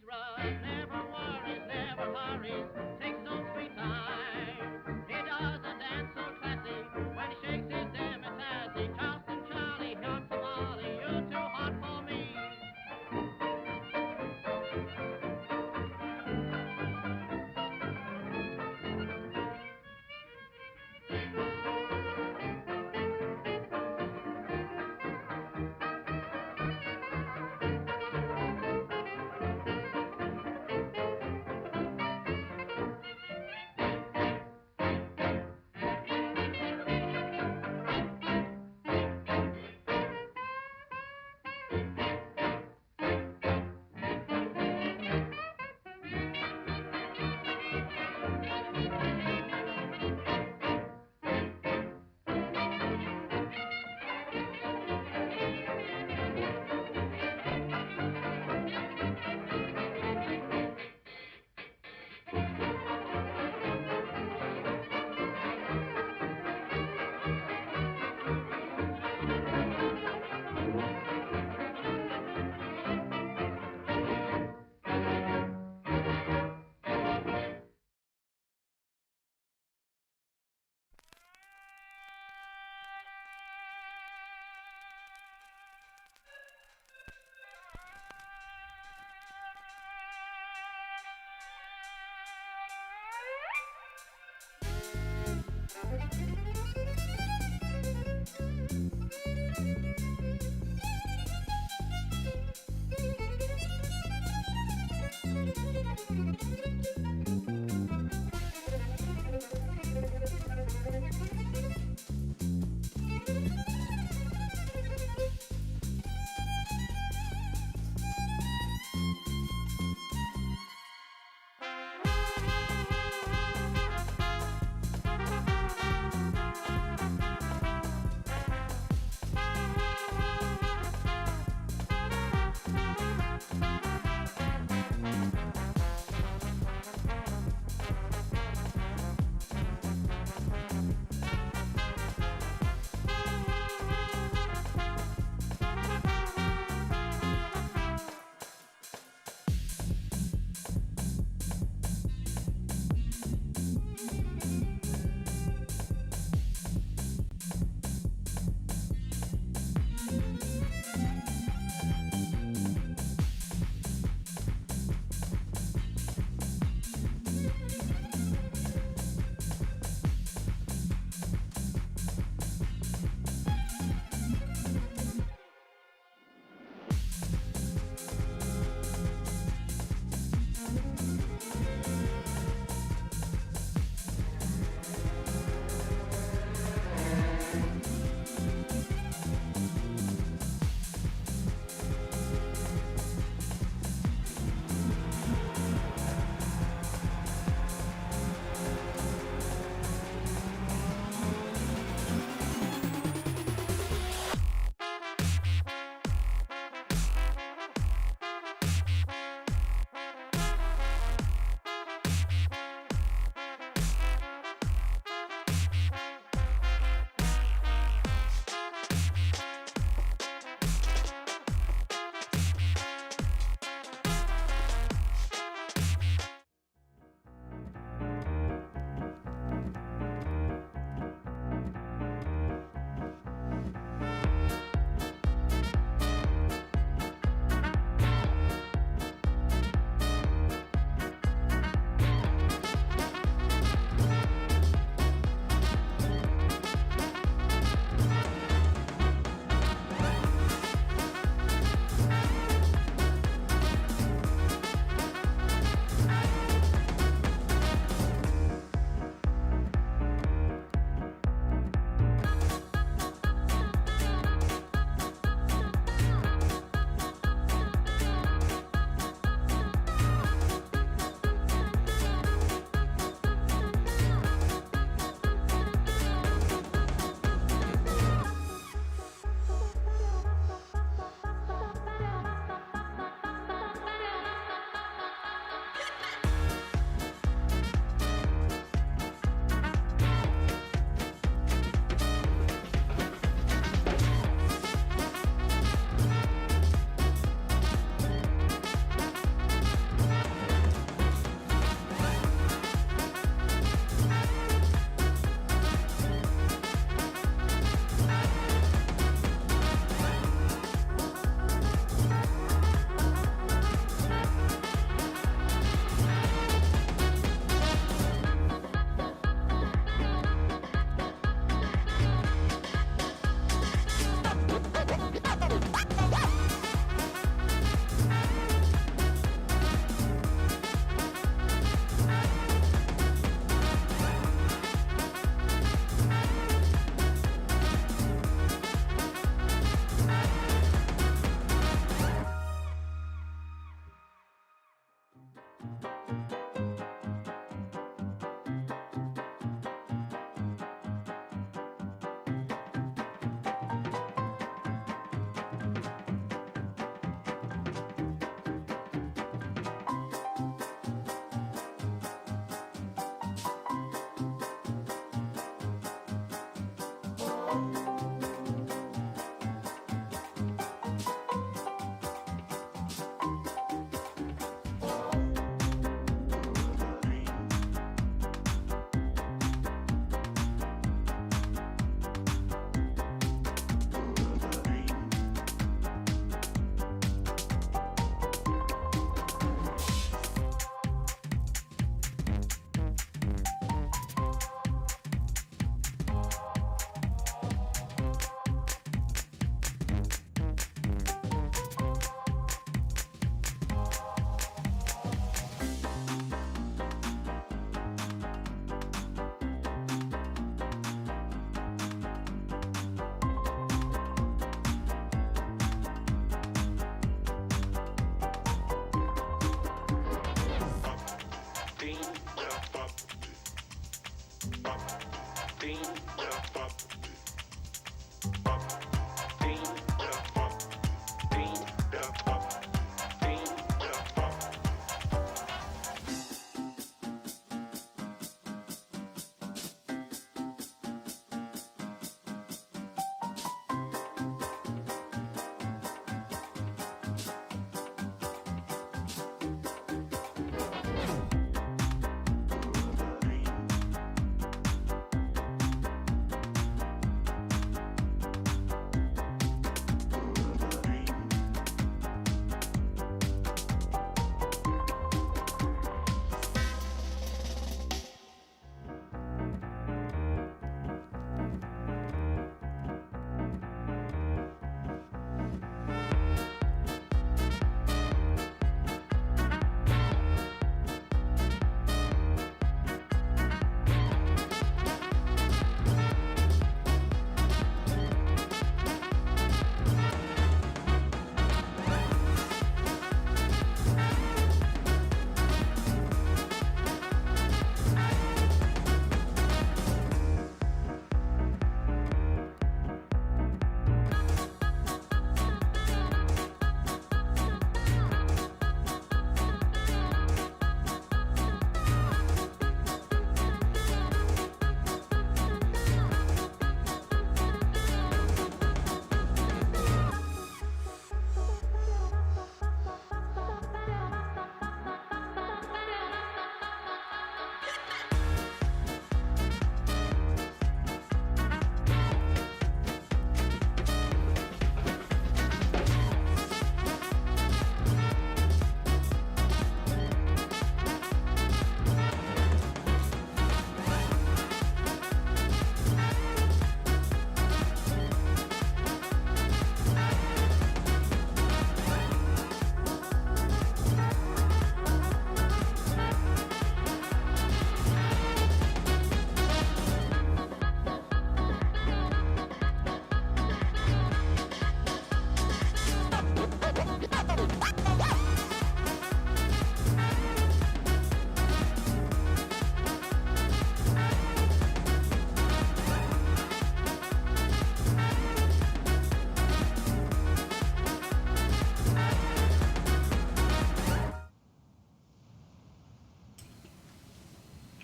rush, never worries, never hurries, takes so sweet time. He does a dance so classy when he shakes his damn sassy. Charleston Charlie, hot tamale, you're too hot for me.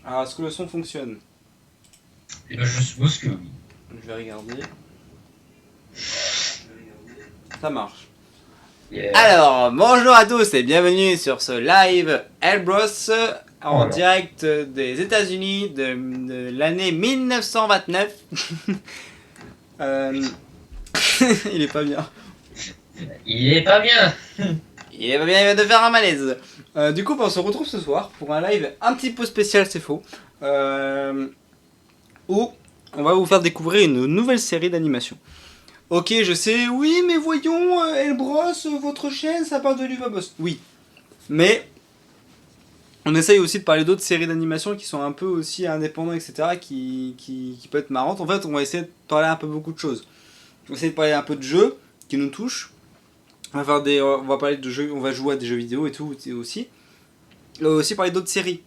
Alors, est-ce que le son fonctionne? Et ben, je suppose que oui. Je vais regarder. Ça marche. Yeah. Alors, bonjour à tous et bienvenue sur ce live Elbros en Voilà. direct des États-Unis de l'année 1929. Il est pas bien. Il est pas bien. Il est pas bien, il vient de faire un malaise. Du coup, on se retrouve ce soir pour un live un petit peu spécial, c'est faux. Où on va vous faire découvrir une nouvelle série d'animation. Ok, je sais, oui, mais voyons, Elbros, votre chaîne, ça parle de l'Uvaboss. Oui, mais on essaye aussi de parler d'autres séries d'animation qui sont un peu aussi indépendants, etc., qui peuvent être marrantes. En fait, on va essayer de parler un peu beaucoup de choses. On va essayer de parler un peu de jeux qui nous touchent. On va parler de jeux, on va jouer à des jeux vidéo et tout aussi. On va aussi parler d'autres séries.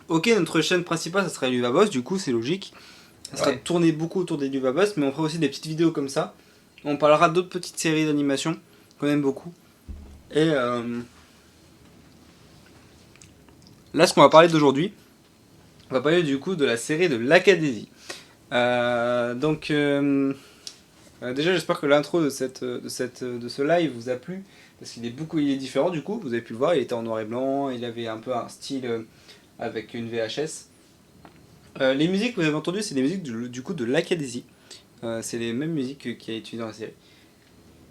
Ok, notre chaîne principale, ça serait l'Uvaboss, du coup, c'est logique. Ça sera tourné beaucoup autour des Uvaboss, mais on fera aussi des petites vidéos comme ça. On parlera d'autres petites séries d'animation qu'on aime beaucoup. Et là, ce qu'on va parler d'aujourd'hui, on va parler du coup de la série de l'Acadésie. Déjà, j'espère que l'intro de ce live vous a plu, parce qu'il est différent du coup. Vous avez pu le voir, il était en noir et blanc, il avait un peu un style avec une VHS. Les musiques que vous avez entendues, c'est des musiques du coup de l'Acadésie. C'est les mêmes musiques qu'il y a utilisées dans la série.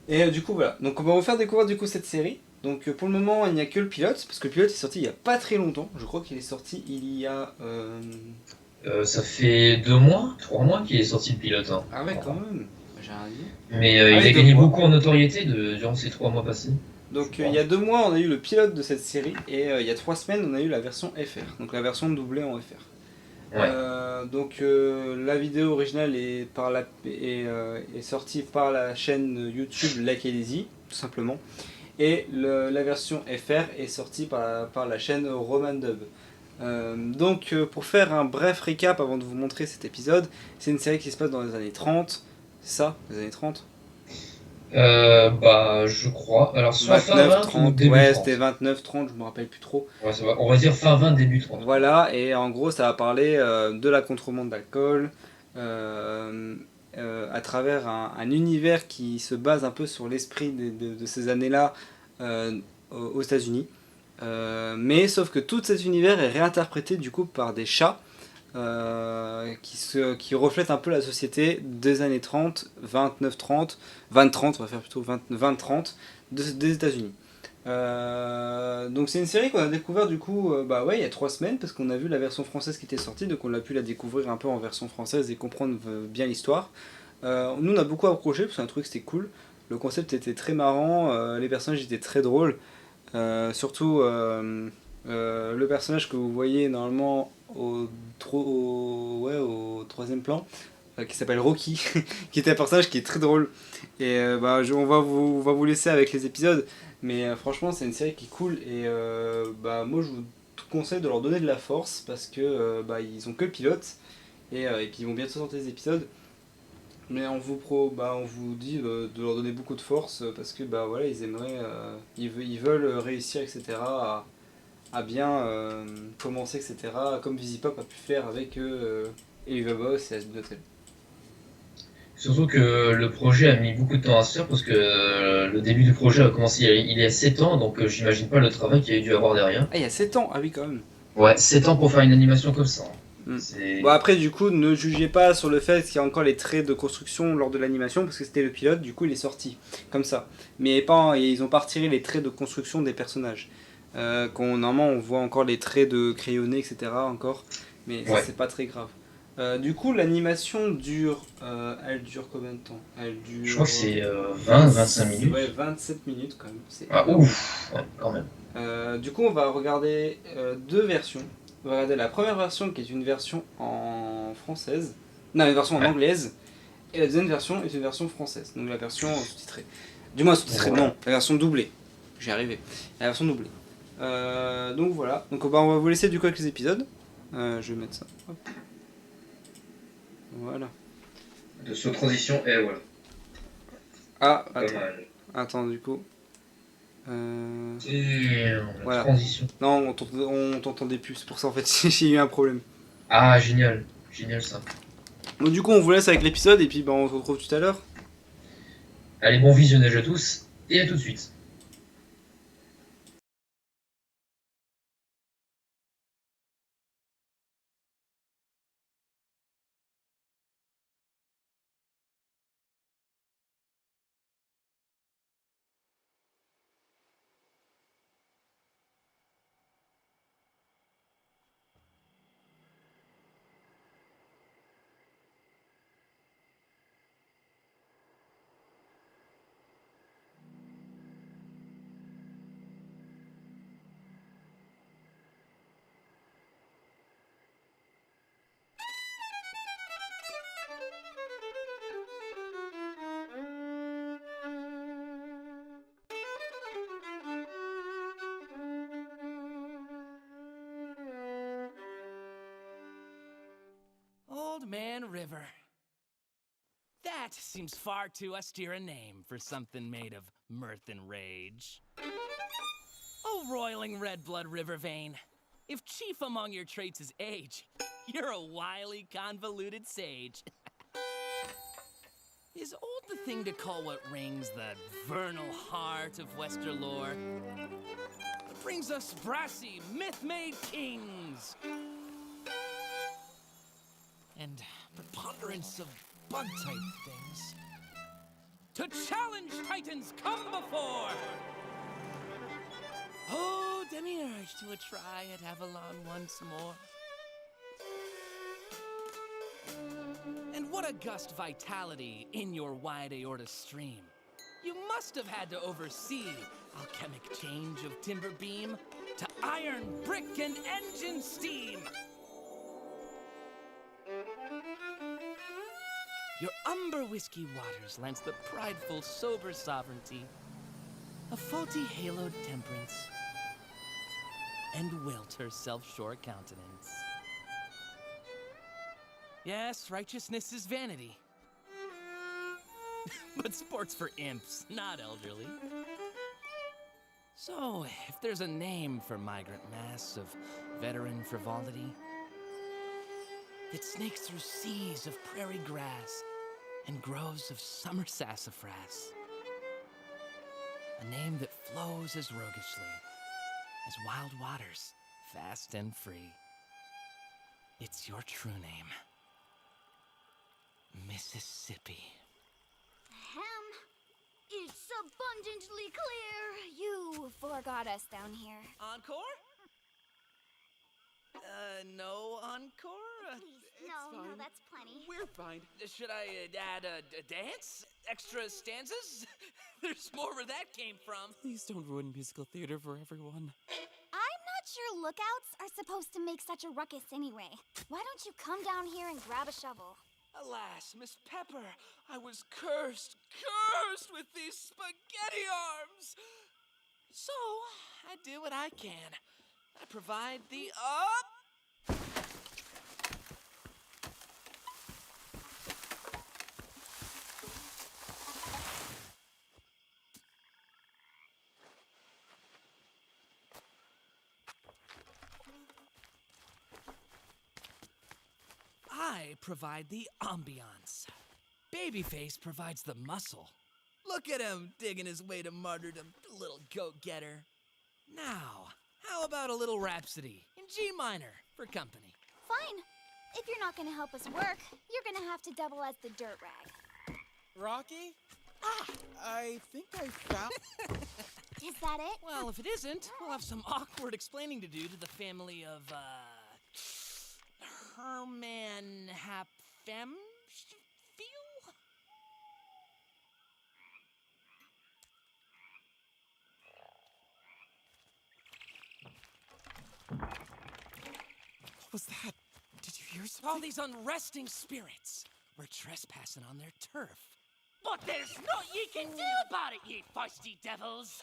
Et du coup voilà, donc on va vous faire découvrir du coup cette série. Donc pour le moment il n'y a que le pilote, parce que le pilote est sorti il n'y a pas très longtemps. Je crois qu'il est sorti il y a... Ça fait 2 mois, 3 mois qu'il est sorti le pilote. Hein. Ah ouais quand même, j'ai rien dit. Mais Ah il oui, a 2 gagné mois. beaucoup en notoriété durant ces 3 mois passés. Donc il y a 2 mois on a eu le pilote de cette série, et il y a 3 semaines on a eu la version FR, donc la version doublée en FR. Ouais. La vidéo originale est sortie par la chaîne YouTube l'Acadésie, tout simplement. Et la version FR est sortie par la chaîne Roman Dub. Pour faire un bref récap avant de vous montrer cet épisode, c'est une série qui se passe dans les années 30, c'est ça, les années 30 Bah, je crois. Alors, soit fin 29, 20 ou 30, début ouais 30. c'était 29, 30, je me rappelle plus trop. Ouais, ça va. On va dire fin 20, début 30. Voilà, et en gros ça va parler de la contrebande d'alcool, à travers un univers qui se base un peu sur l'esprit de ces années-là aux États-Unis. Mais sauf que tout cet univers est réinterprété du coup par des chats qui reflètent un peu la société des années 30, 29-30, 20-30, on va faire plutôt 20-30 des États-Unis. Donc c'est une série qu'on a découvert du coup il y a 3 semaines parce qu'on a vu la version française qui était sortie, donc on a pu la découvrir un peu en version française et comprendre bien l'histoire. Nous on a beaucoup accroché parce que c'est un truc c'était cool, le concept était très marrant, les personnages étaient très drôles, surtout le personnage que vous voyez normalement au troisième plan, qui s'appelle Rocky, qui est un personnage qui est très drôle. Et on va vous laisser avec les épisodes, mais franchement c'est une série qui est cool et moi je vous conseille de leur donner de la force parce que ils ont que le pilote et puis ils vont bientôt sortir des épisodes. Mais on vous dit de leur donner beaucoup de force parce que ils aimeraient, ils veulent réussir, etc. à bien commencer, etc. Comme Visipop a pu faire avec Eliva Boss et Asbin Hotel. Surtout que le projet a mis beaucoup de temps à se faire parce que le début du projet a commencé il y a 7 ans, donc j'imagine pas le travail qu'il y a dû avoir derrière. Ah, il y a 7 ans, ah oui, quand même. Ouais, 7 ans pour faire une animation comme ça. Bon, après, du coup, ne jugez pas sur le fait qu'il y a encore les traits de construction lors de l'animation parce que c'était le pilote, du coup, il est sorti comme ça. Mais ils ont pas retiré les traits de construction des personnages. Normalement, on voit encore les traits de crayonné, etc. encore, mais ça, c'est pas très grave. Du coup, l'animation elle dure combien de temps? Je crois que c'est 20-25 minutes. Ouais, 27 minutes quand même. Ah ouf, ouais, quand même. Du coup, on va regarder 2 versions. On va regarder la première version qui est une version en française. Non, une version en anglaise. Et la deuxième version est une version française. Donc la version sous-titrée. Du moins sous-titrée, non, la version doublée. J'y arrivé. La version doublée. Donc voilà. Donc on va vous laisser du coup avec les épisodes. Je vais mettre ça. Hop. Voilà. De saut transition et voilà. Ah, attends. Attends, du coup. Voilà. Transition. Non, on t'entendait plus, c'est pour ça en fait j'ai eu un problème. Ah, génial. Génial ça. Donc du coup on vous laisse avec l'épisode et puis on se retrouve tout à l'heure. Allez, bon visionnage à tous et à tout de suite. Old Man River. That seems far too austere a name for something made of mirth and rage. Oh, roiling red blood river vein, if chief among your traits is age, you're a wily, convoluted sage. Is old the thing to call what rings the vernal heart of Wester lore? What brings us brassy, myth-made kings? And preponderance of bug-type things. To challenge titans come before! Oh, demiurge to a try at Avalon once more. And what a gust vitality in your wide aorta stream. You must have had to oversee alchemic change of timber beam to iron, brick, and engine steam. Your umber whiskey waters lance the prideful, sober sovereignty of faulty haloed temperance. and wilt her self-sure countenance. Yes, righteousness is vanity. But sports for imps, not elderly. So, if there's a name for migrant mass of veteran frivolity that snakes through seas of prairie grass and groves of summer sassafras, a name that flows as roguishly as wild waters, fast and free, it's your true name. Mississippi. Ahem. It's abundantly clear you forgot us down here. Encore? No encore? Please, no, that's plenty. We're fine. Should I add a dance? Extra stanzas? There's more where that came from. Please don't ruin musical theater for everyone. I'm not sure lookouts are supposed to make such a ruckus anyway. Why don't you come down here and grab a shovel? Alas, Miss Pepper, I was cursed with these spaghetti arms. So, I do what I can. I provide the I provide the ambiance. Babyface provides the muscle. Look at him digging his way to martyrdom, the little goat-getter. Now, how about a little rhapsody in G minor for company? Fine. If you're not gonna help us work, you're gonna have to double as the dirt rag. Rocky? I think I found... Is that it? Well, if it isn't, we'll have some awkward explaining to do to the family of, Herman Hapfem? Feel? What was that? Did you hear something? All these unresting spirits were trespassing on their turf. But there's naught ye can do about it, ye feisty devils!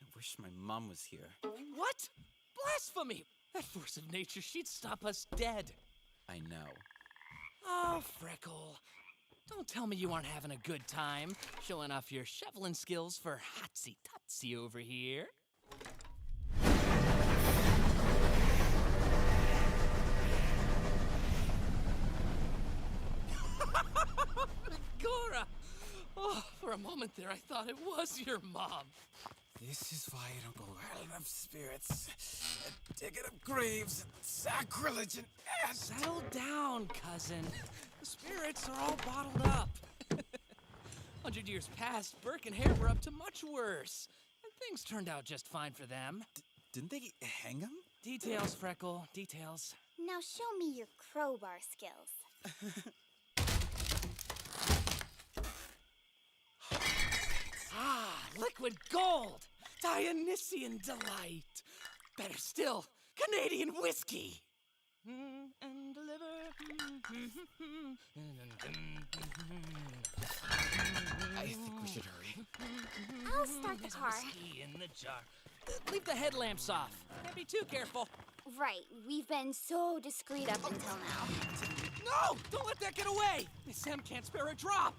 I wish my mom was here. What? Blasphemy! That force of nature, she'd stop us dead. I know. Oh, Freckle. Don't tell me you aren't having a good time showing off your shoveling skills for Hotsy-Totsy over here. Cora! Oh, for a moment there, I thought it was your mom. This is why I don't go hurling up spirits, and digging up graves, and sacrilege, and ass. Settle down, cousin. The spirits are all bottled up. 100 years past, Burke and Hare were up to much worse, and things turned out just fine for them. Didn't they hang him? Details, Freckle, details. Now show me your crowbar skills. Ah, liquid gold! Dionysian delight! Better still, Canadian whiskey! And deliver. I think we should hurry. I'll start the There's car. whiskey in the jar. Leave the headlamps off. Can't be too careful. Right, we've been so discreet up until now. No! Don't let that get away! Miss M can't spare a drop!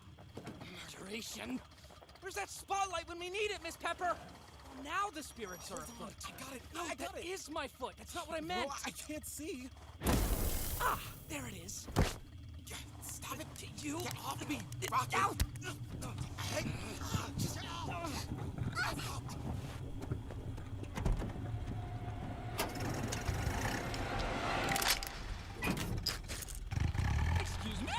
Murderation! Where's that spotlight when we need it, Miss Pepper? Now the spirits are afoot. I got it. No, I got that it. is my foot. That's not what I meant. No, I can't see. Ah, there it is. Stop it. You Get off me. Rocky. Ow! Excuse me?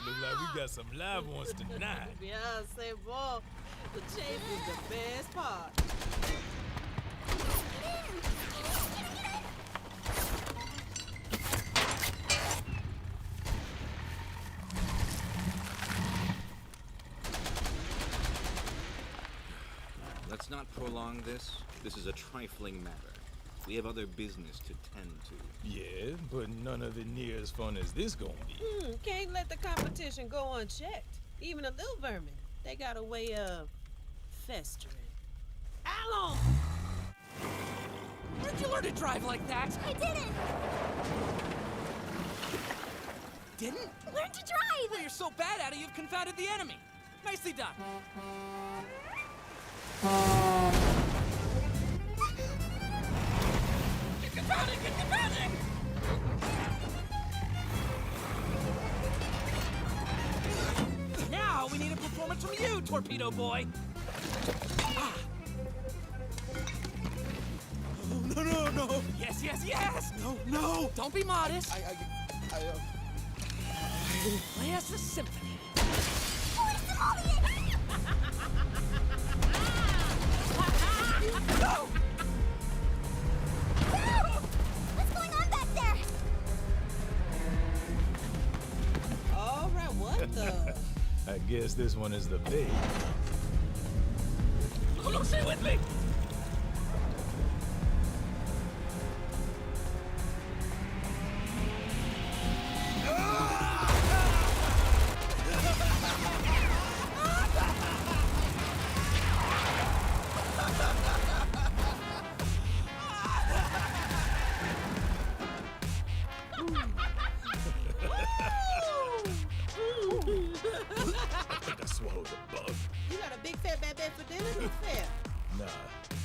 Look like we got some live ones tonight. Yeah, c'est bon. The chase is the best part. Let's not prolong this. This is a trifling matter. We have other business to tend to. Yeah, but none of it near as fun as this gonna be. Can't let the competition go unchecked. Even a little vermin, they got a way of festering. Alon! Where'd you learn to drive like that? I didn't! Didn't? Learn to drive! Well, you're so bad at it, you've confounded the enemy. Nicely done. Get confounded! Get confounded! Now we need a performance from you, Torpedo Boy. No. Yes, yes, yes! No. Don't be modest. Play us a symphony. No! What's going on back there? All right, what the? I guess this one is the big. No, stay with me! I think I swallowed a bug. You got a big fat bad bed for dinner? Who's fair? Nah,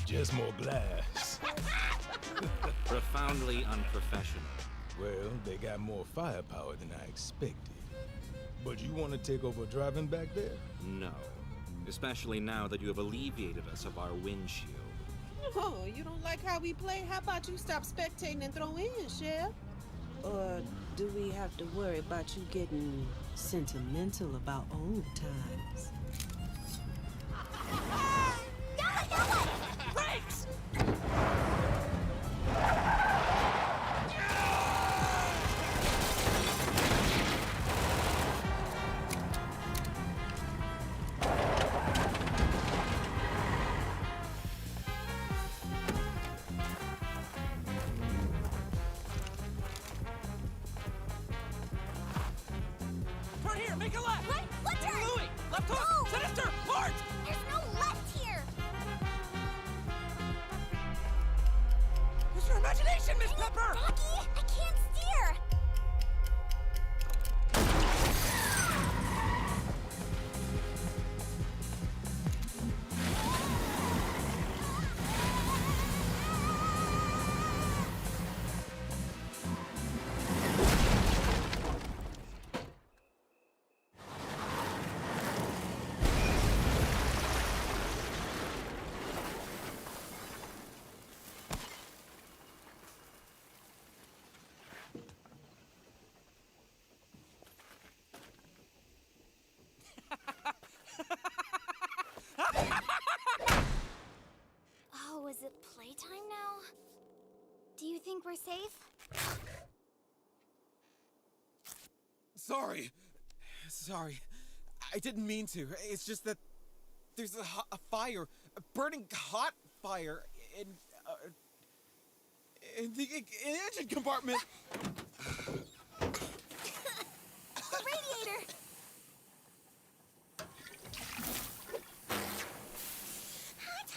just more glass. Profoundly unprofessional. Well, they got more firepower than I expected. But you want to take over driving back there? No. Especially now that you have alleviated us of our windshield. Oh, you don't like how we play? How about you stop spectating and throw in, Chef? Or do we have to worry about you getting sentimental about old times? Brakes! Turn here, make a left! What? What turn? Louis! Left hook! No! Sinister! Mort! There's no left here! Use your imagination, Miss Pepper! Rocky, I can't steer! Oh, is it playtime now? Do you think we're safe? Sorry. I didn't mean to. It's just that there's a fire, a burning hot fire in the engine compartment. The radiator! Hot.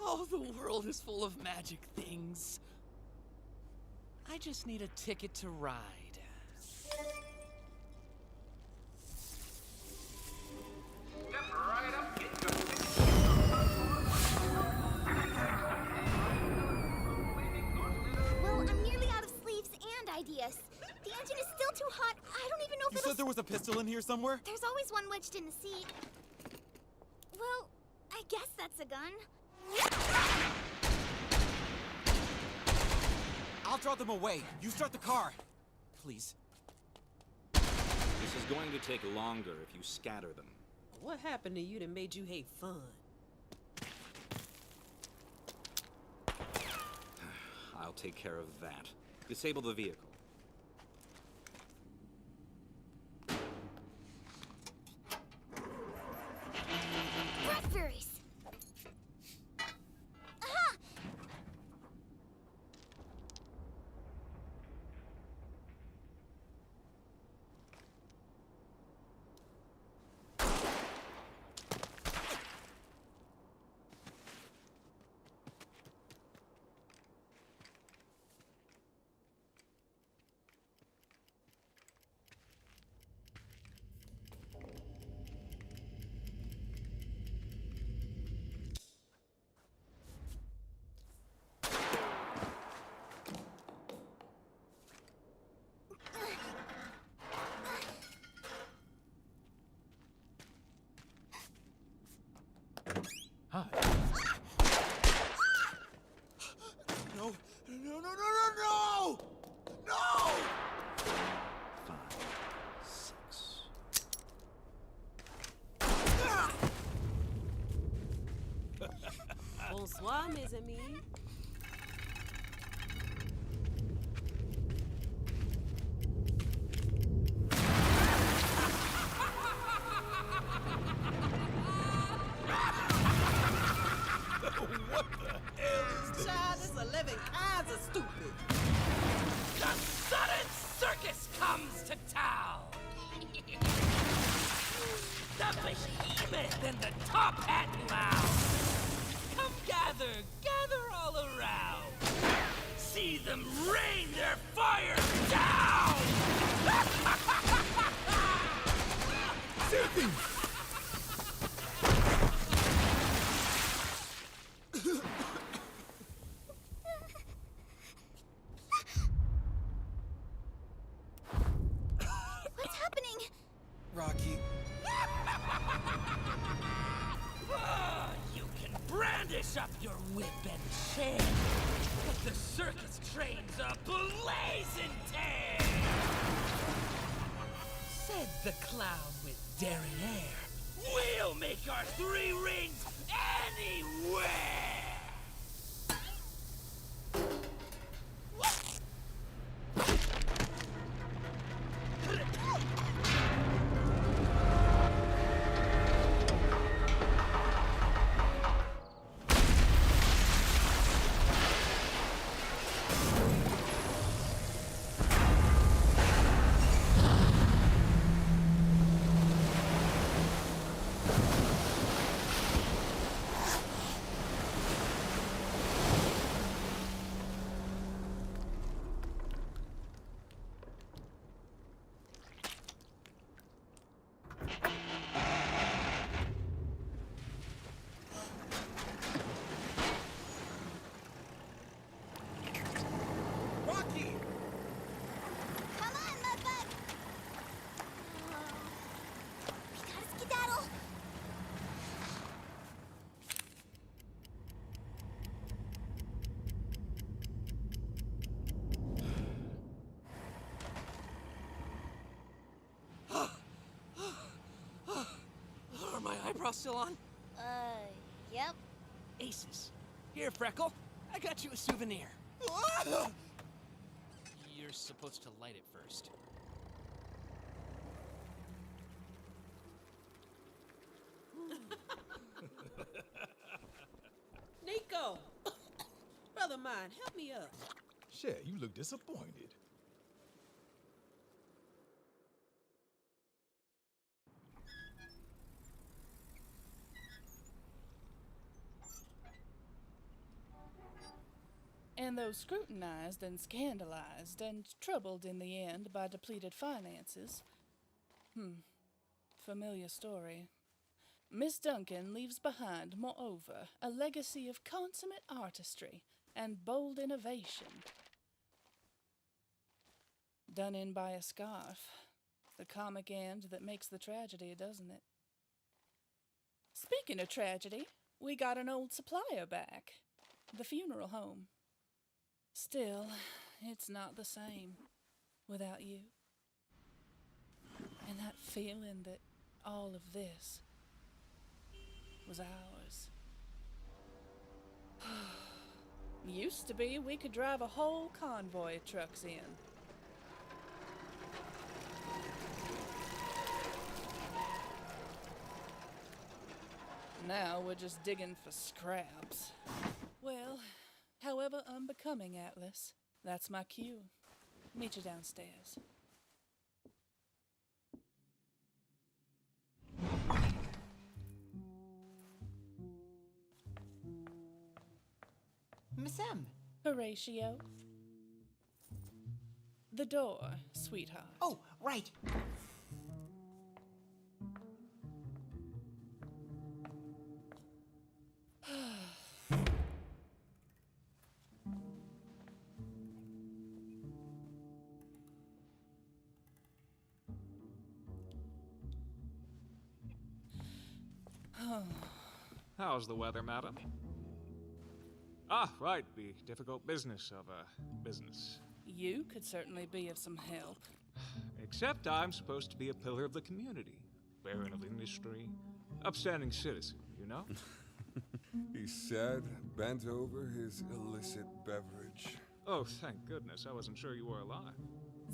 Oh, the world is full of magic things. I just need a ticket to ride. was a pistol in here somewhere? There's always one wedged in the seat. Well, I guess that's a gun. I'll draw them away. You start the car. Please. This is going to take longer if you scatter them. What happened to you that made you hate fun? I'll take care of that. Disable the vehicle. Raspberries! Aha! Hi. No! No, no, no, no, no! No! 5, 6. Bonsoir, mes amis. Child, this 11 kinds of stupid. The sudden circus comes to town! The behemoth and the top hat clown! Come gather all around! See them rain their fire down! What's happening? Rocky. You can brandish up your whip and chain, but the circus train's a blazing tear! Said the clown with daring air, we'll make our 3 rings anywhere! Rocky! Come on, Mudbug! We gotta skedaddle! Are my eyebrows still on? Yep. Aces. Here, Freckle. I got you a souvenir. You're supposed to light it first. Nico! Brother mine, help me up. Shit, you look disappointed. And though scrutinized and scandalized and troubled in the end by depleted finances, familiar story. Miss Duncan leaves behind, moreover, a legacy of consummate artistry and bold innovation. Done in by a scarf. The comic end that makes the tragedy, doesn't it? Speaking of tragedy, we got an old supplier back. The funeral home. Still, it's not the same without you. And that feeling that all of this was ours. Used to be we could drive a whole convoy of trucks in. Now we're just digging for scraps. Well, however unbecoming, Atlas, that's my cue. Meet you downstairs. Miss M. Horatio. The door, sweetheart. Oh, right. How's the weather, madam? Ah, right, the difficult business of a business. You could certainly be of some help. Except I'm supposed to be a pillar of the community, baron of industry, upstanding citizen, you know? He said, bent over his illicit beverage. Oh, thank goodness, I wasn't sure you were alive.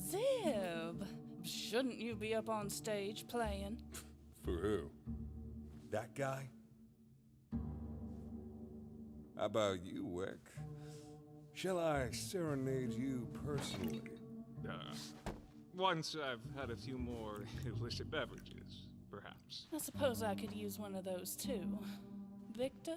Zib! Shouldn't you be up on stage playing? For who? That guy? How about you, Wick? Shall I serenade you personally? Once I've had a few more illicit beverages, perhaps. I suppose I could use one of those too. Victor?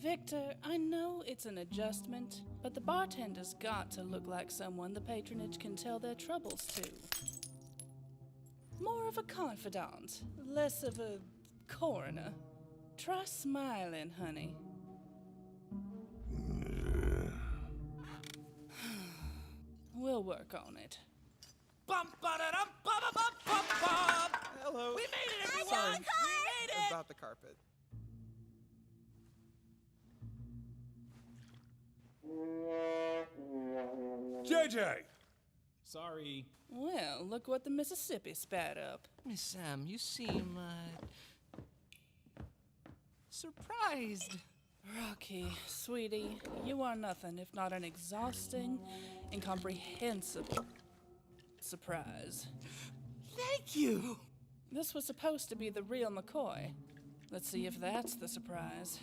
Victor, I know it's an adjustment, but the bartender's got to look like someone the patronage can tell their troubles to. More of a confidant, less of a coroner. Try smiling, honey. We'll work on it. Hello. We made it, everyone! Sorry. We made it! About the carpet. JJ! Sorry. Well, look what the Mississippi spat up. Miss Sam, you seem, surprised. Rocky, sweetie, you are nothing if not an exhausting, incomprehensible surprise. Thank you! This was supposed to be the real McCoy. Let's see if that's the surprise.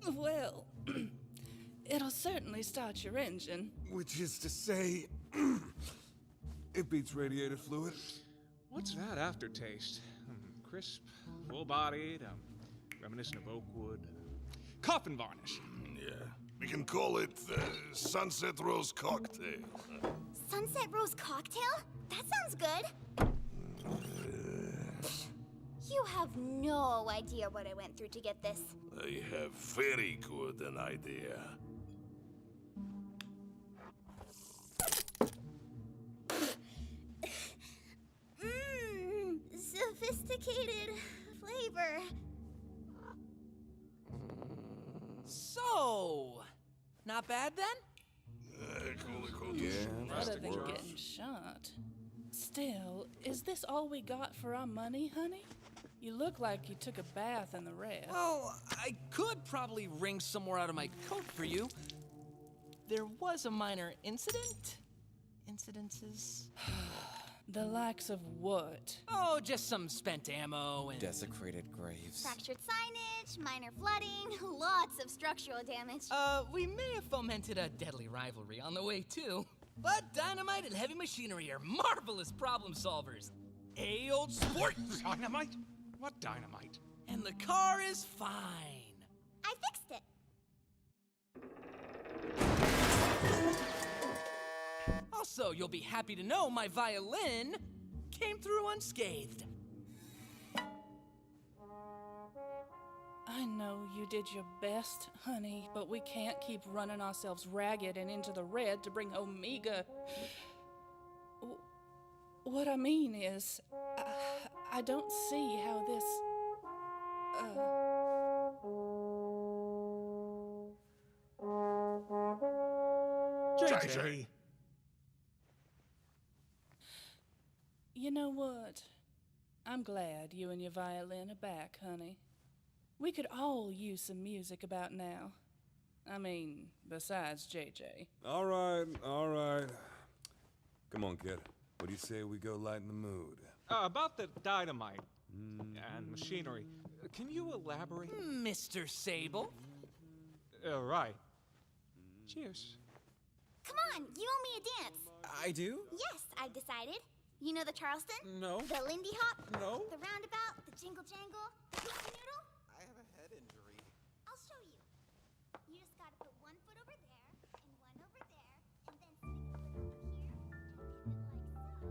Well, it'll certainly start your engine. Which is to say, it beats radiator fluid. What's that aftertaste? Crisp, full-bodied, reminiscent of oak wood. Coffin varnish. Yeah, we can call it Sunset Rose Cocktail. Sunset Rose Cocktail? That sounds good. You have no idea what I went through to get this. I have very good an idea. Sophisticated flavor. So, not bad then? Cool. Yeah, Better than getting shot. Still, is this all we got for our money, honey? You look like you took a bath in the red. Well, I could probably wring some more out of my coat for you. There was a minor incident? Incidences? The likes of what? Oh, just some spent ammo and... Desecrated graves. Fractured signage, minor flooding, lots of structural damage. We may have fomented a deadly rivalry on the way, too. But dynamite and heavy machinery are marvelous problem solvers. Old sport! Dynamite? What dynamite? And the car is fine. I fixed it. Also, you'll be happy to know my violin came through unscathed. I know you did your best, honey, but we can't keep running ourselves ragged and into the red to bring home Miga. What I mean is, I don't see how this... JJ! You know what? I'm glad you and your violin are back, honey. We could all use some music about now. I mean, besides JJ. All right. Come on, kid. What do you say we go lighten the mood? About the dynamite and machinery, can you elaborate? Mr. Sable? Right. Cheers. Come on, you owe me a dance. I do? Yes, I've decided. You know the Charleston? No. The Lindy Hop? No. The Roundabout? The Jingle Jangle? The Pizza Noodle? I have a head injury. I'll show you. You just gotta put one foot over there, and one over there, and then stick a foot over here, and do it like so.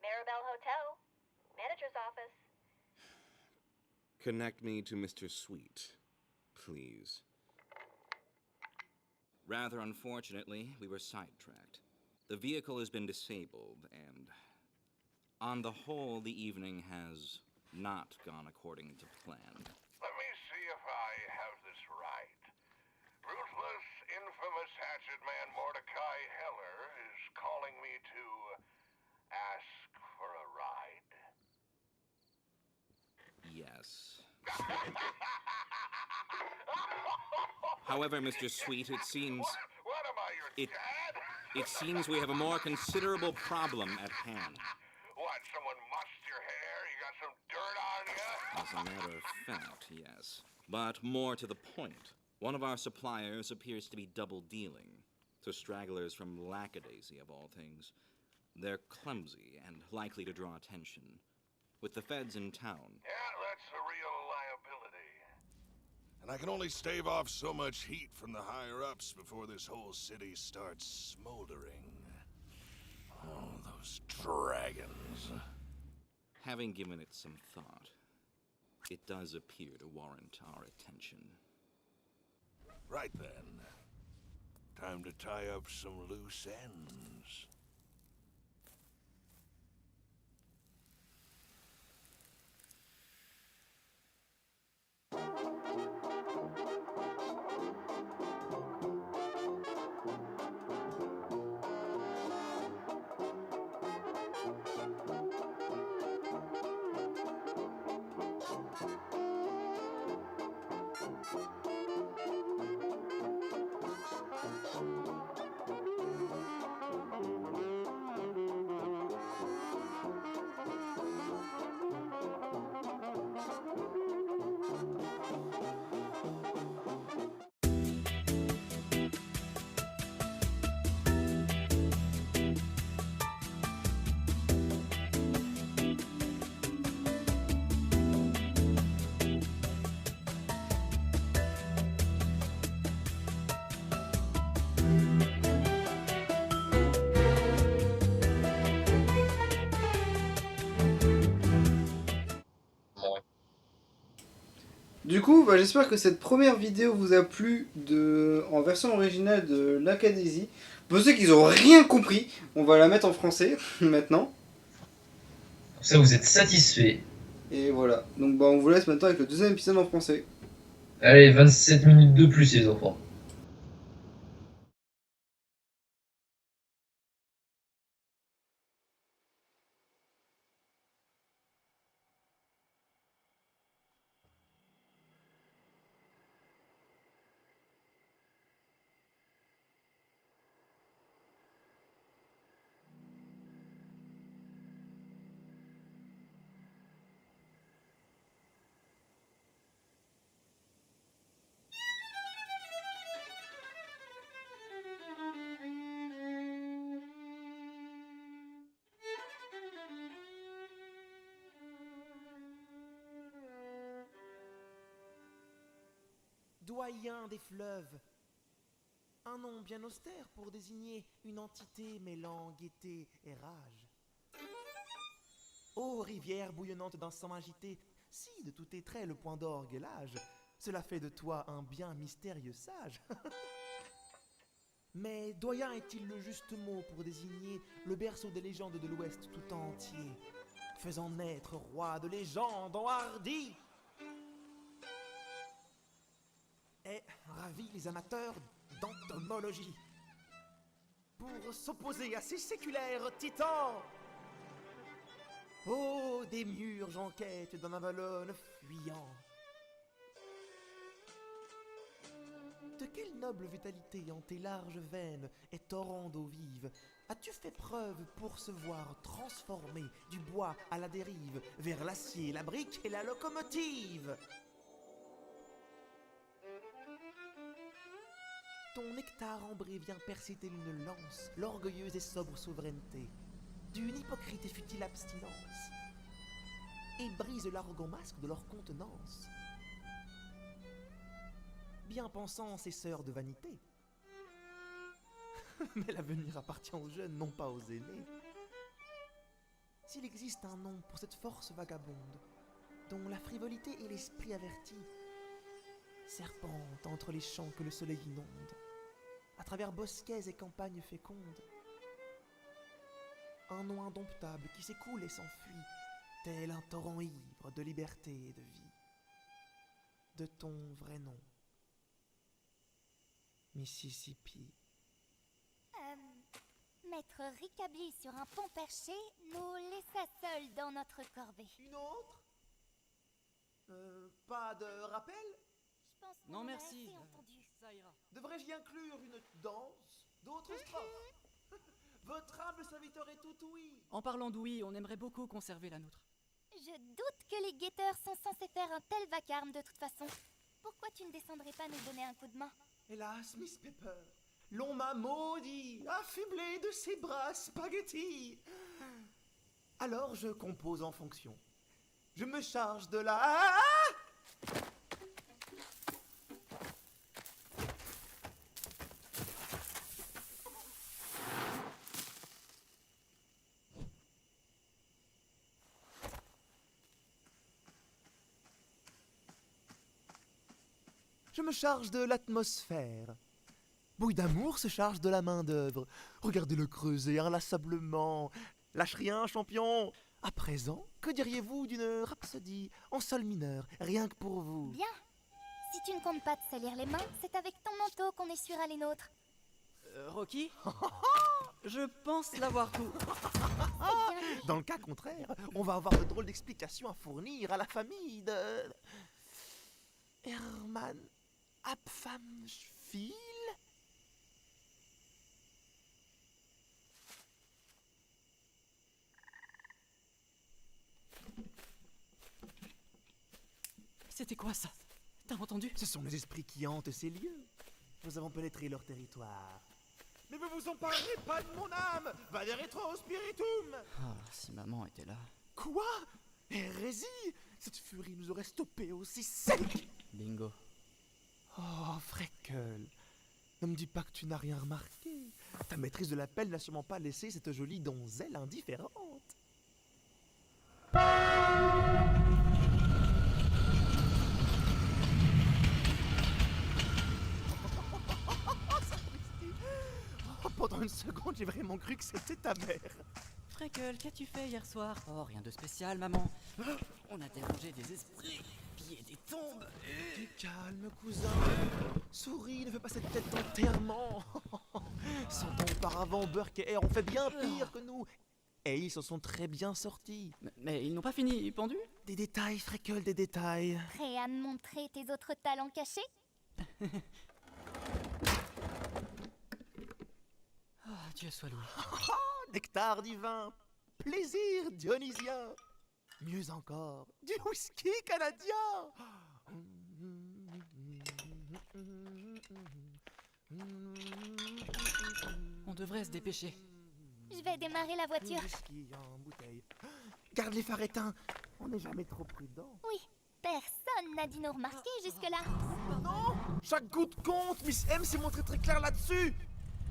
Maribel Hotel. Manager's office. Connect me to Mr. Sweet, please. Rather unfortunately, we were sidetracked. The vehicle has been disabled, and on the whole, the evening has not gone according to plan. Let me see if I have this right. Ruthless, infamous hatchet man Mordecai Heller is calling me to ask for a ride. Yes. However, Mr. Sweet, it seems... What am I, your dad? It seems we have a more considerable problem at hand. What, someone mussed your hair? You got some dirt on you? As a matter of fact, yes. But more to the point, one of our suppliers appears to be double-dealing. To stragglers from Lackadaisy, of all things. They're clumsy and likely to draw attention. With the feds in town... Yeah, that's a real liability. And I can only stave off so much heat from the higher-ups before this whole city starts smoldering. Oh, those dragons. Having given it some thought, it does appear to warrant our attention. Right then. Time to tie up some loose ends. Du coup, bah, j'espère que cette première vidéo vous a plu en version originale de l'Acadésie. Pour ceux qui n'ont rien compris, on va la mettre en français maintenant. Comme ça, vous êtes satisfait. Et voilà. Donc bah, on vous laisse maintenant avec le deuxième épisode en français. Allez, 27 minutes de plus, les enfants. Doyen des fleuves. Un nom bien austère pour désigner une entité mêlant gaieté et rage. Ô rivière bouillonnante d'un sang agité, si de tous tes traits le point d'orgue est l'âge, cela fait de toi un bien mystérieux sage. Mais doyen est-il le juste mot pour désigner le berceau des légendes de l'Ouest tout entier, faisant naître roi de légendes enhardis? Et ravi les amateurs d'entomologie pour s'opposer à ces séculaires titans. Oh, des murs en quête d'un avalone fuyant. De quelle noble vitalité en tes larges veines et torrents d'eau vive as-tu fait preuve pour se voir transformer du bois à la dérive vers l'acier, la brique et la locomotive? Ton nectar ambré vient percer telle une lance l'orgueilleuse et sobre souveraineté d'une hypocrite et futile abstinence et brise l'arrogant masque de leur contenance. Bien pensant ces sœurs de vanité, mais l'avenir appartient aux jeunes, non pas aux aînés. S'il existe un nom pour cette force vagabonde, dont la frivolité et l'esprit averti serpente entre les champs que le soleil inonde, à travers bosquets et campagnes fécondes, un nom indomptable qui s'écoule et s'enfuit, tel un torrent ivre de liberté et de vie. De ton vrai nom, Mississippi. Maître Riccably sur un pont perché nous laissa seuls dans notre corvée. Une autre? Pas de rappel? Je pense qu'on Non, en a merci. assez entendu. Ça ira. Devrais-je y inclure une danse? D'autres strophes? Votre humble serviteur est tout ouïe. En parlant d'ouïe, on aimerait beaucoup conserver la nôtre. Je doute que les guetteurs sont censés faire un tel vacarme de toute façon. Pourquoi tu ne descendrais pas nous donner un coup de main? Hélas, Miss Pepper, l'on m'a maudit, affublé de ses bras spaghettis. Alors je compose en fonction. Je me charge de la... Je me charge de l'atmosphère. Bouille d'amour se charge de la main-d'œuvre. Regardez-le creuser inlassablement. Lâche rien, champion. À présent, que diriez-vous d'une rhapsodie en sol mineur, rien que pour vous? Bien. Si tu ne comptes pas te salir les mains, c'est avec ton manteau qu'on essuiera les nôtres. Rocky? Je pense l'avoir tout. Dans le cas contraire, on va avoir de drôles d'explications à fournir à la famille de... Hermann Apfamsfil. C'était quoi ça? T'as entendu? Ce sont les esprits qui hantent ces lieux. Nous avons pénétré leur territoire. Mais vous vous emparez pas de mon âme! Vade retro spiritum! Ah, si maman était là. Quoi? Hérésie! Cette furie nous aurait stoppé aussi sec! Bingo. Oh, Freckle, ne me dis pas que tu n'as rien remarqué. Ta maîtrise de l'appel n'a sûrement pas laissé cette jolie donzelle indifférente. Oh, pendant une seconde, j'ai vraiment cru que c'était ta mère. Freckle, qu'as-tu fait hier soir? Oh, rien de spécial, maman. On a dérangé des esprits, pillé des tombes. Du calme, cousin. Souris, ne fais pas cette tête d'enterrement. 100 ans auparavant, Burke et Hare ont fait bien pire que nous. Et ils s'en sont très bien sortis. Mais ils n'ont pas fini pendus? Des détails, Freckle, des détails. Prêt à me montrer tes autres talents cachés? Ah, Dieu soit loué. Nectar divin, plaisir dionysien. Mieux encore, du whisky canadien. On devrait se dépêcher. Je vais démarrer la voiture. Whisky en bouteille. Garde les phares éteints. On n'est jamais trop prudent. Oui, personne n'a dû nous remarquer jusque-là. Non, chaque goutte compte. Miss M s'est montrée très claire là-dessus.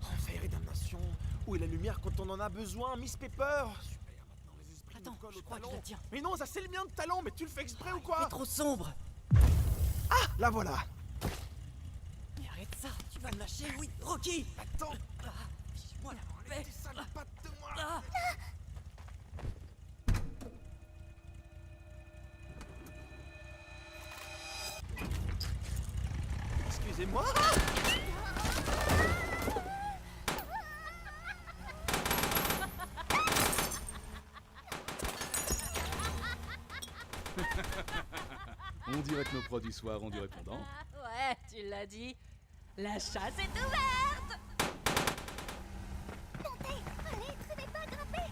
Enfer et damnation. Où est la lumière quand on en a besoin, Miss Pepper? Super, maintenant les esprits Attends, nous collent je au crois que talon. je la tiens. Mais non, ça c'est le mien de talent, mais tu le fais exprès ou quoi? C'est trop sombre. Ah, la voilà. Mais arrête ça, tu vas me lâcher, oui, Rocky. Attends. Fiche-moi la paix. Tes sales pattes de moi. Ah. Excusez-moi. On dirait que nos produits soirs ont du répondant. Ouais, tu l'as dit. La chasse est ouverte. Montez, allez, traînez pas, grimpez.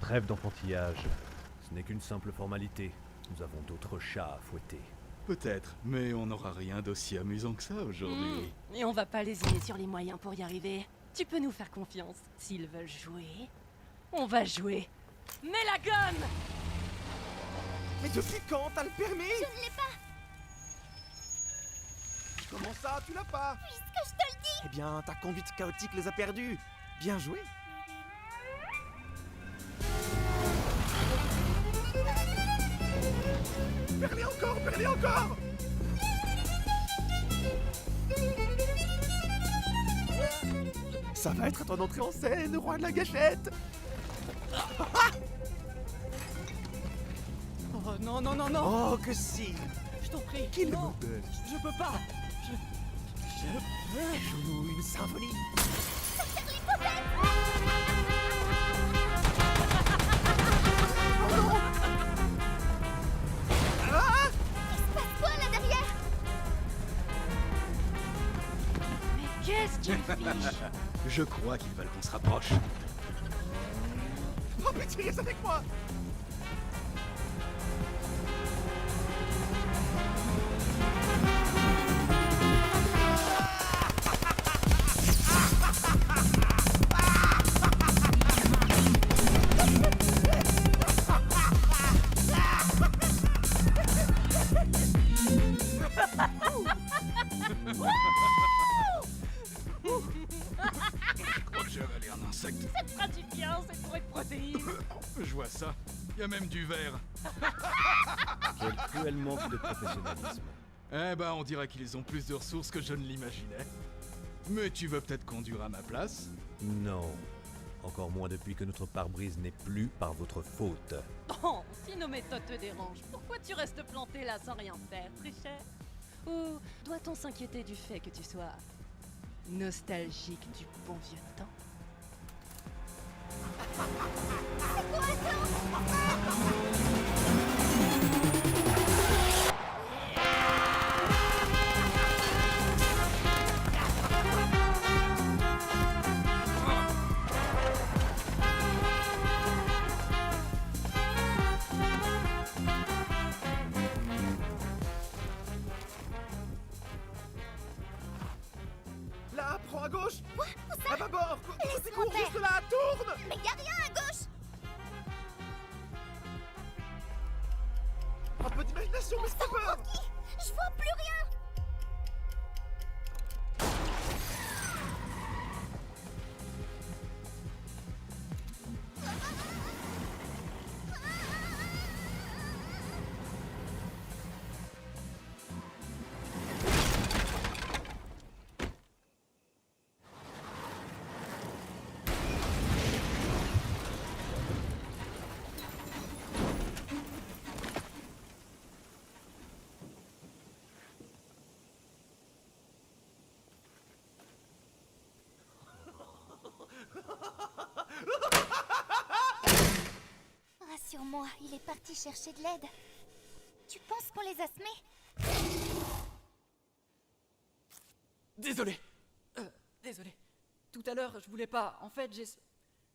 Trêve d'enfantillage. Ce n'est qu'une simple formalité. Nous avons d'autres chats à fouetter. Peut-être, mais on n'aura rien d'aussi amusant que ça aujourd'hui. Et on va pas lésiner sur les moyens pour y arriver. Tu peux nous faire confiance. S'ils veulent jouer, on va jouer. Mets la gomme! Mais depuis quand t'as le permis? Je ne l'ai pas, Comment ça, tu l'as pas? puisque je te le dis. Eh bien, ta conduite chaotique les a perdus. Bien joué. Perlez encore, perlez encore. Ça va être ton entrée en scène, roi de la gâchette. Oh non, non, non, non. Oh, que si. Je t'en prie. Qu'il est non, modèle. je peux pas. Joue-nous une symphonie. Il se passe quoi là derrière? Mais qu'est-ce qu'ils fichent? Je crois qu'ils veulent qu'on se rapproche. Oh, pitié, reste avec moi. Je crois que j'ai avalé un insecte. Ça te fera du bien, c'est pour être protéines. Je vois ça. Il y a même du verre. Quel cruel manque de professionnalisme. Eh ben, on dirait qu'ils ont plus de ressources que je ne l'imaginais. Mais tu veux peut-être conduire à ma place? Non. Encore moins depuis que notre pare-brise n'est plus par votre faute. Oh, si nos méthodes te dérangent, pourquoi tu restes planté là sans rien faire, très cher? Ou doit-on s'inquiéter du fait que tu sois nostalgique du bon vieux temps? Là, prends à gauche. Quoi? Où ça? À bâbord. Laisse-moi Cours faire. juste là, tourne. Mais y a rien à gauche! Un peu d'imagination, mais c'est pas peur. Rocky! Je vois plus rien! Rassure-moi, il est parti chercher de l'aide. Tu penses qu'on les a semés? Désolé. Désolé. Tout à l'heure, je voulais pas. En fait,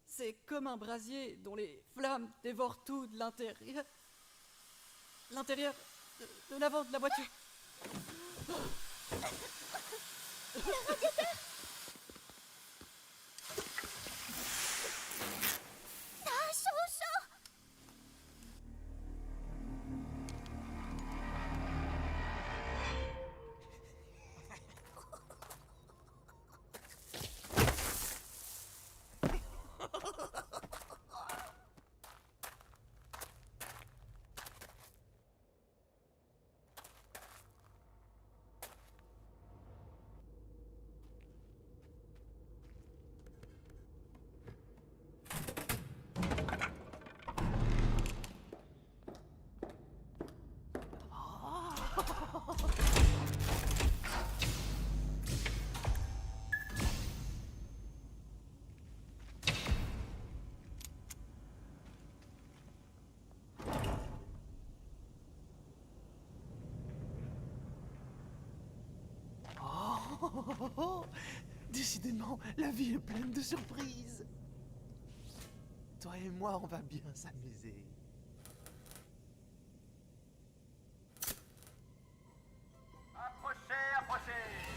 c'est comme un brasier dont les flammes dévorent tout de l'intérieur. L'intérieur de l'avant de la voiture. Le radiateur! Ah, chaud, chaud! Oh, décidément, la vie est pleine de surprises. Toi et moi, on va bien s'amuser. Approchez, approchez.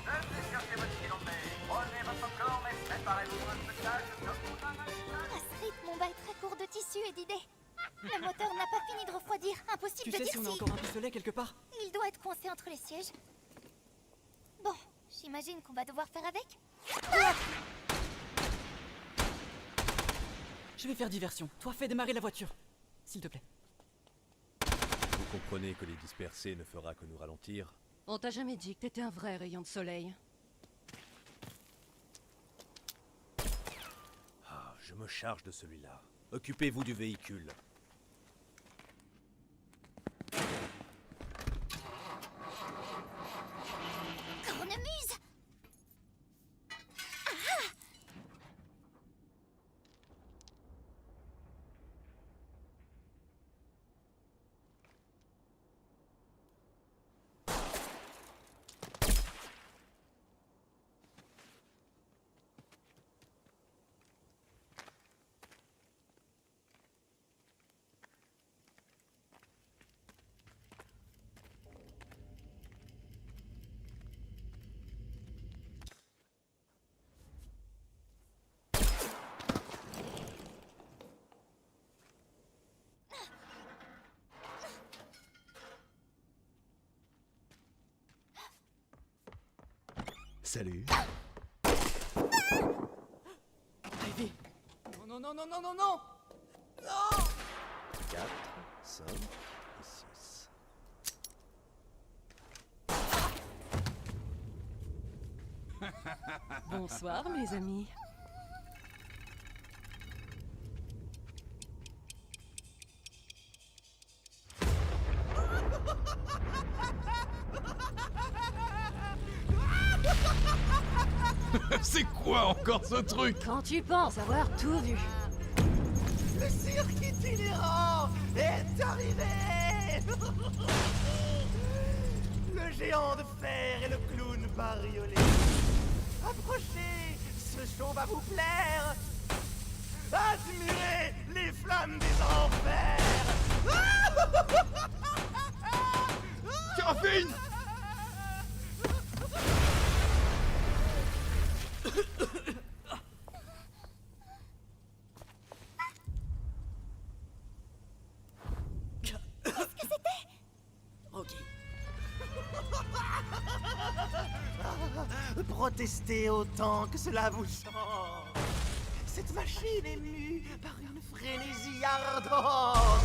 Venez chercher votre stylomet. Prenez votre corps et préparez-vous pour un spectacle comme un À ce rythme, on va être à court de tissu et d'idées. Le moteur n'a pas fini de refroidir. Impossible Tu de sais dire si on a si... encore un pistolet quelque part? Il doit être coincé entre les sièges. Bon, j'imagine qu'on va devoir faire avec. Je vais faire diversion. Toi, fais démarrer la voiture. S'il te plaît. Vous comprenez que les disperser ne fera que nous ralentir? On t'a jamais dit que t'étais un vrai rayon de soleil. Ah, je me charge de celui-là. Occupez-vous du véhicule. Cornemuse! Salut. Ivy. Non, non, non, non, non, non, non. Non. 4, 5 et 6. Bonsoir, mes amis. quoi encore ce truc? Quand tu penses avoir tout vu. Le cirque itinérant est arrivé. Le géant de fer et le clown bariolé. Approchez, ce show va vous plaire. Admirez les flammes des enfers. Séraphine! Qu'est-ce que c'était? Rocky. Protestez autant que cela vous chante. Cette machine est mue par une frénésie ardente.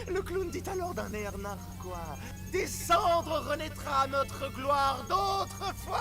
Le clown dit alors d'un air narquois: des cendres renaîtra notre gloire d'autrefois.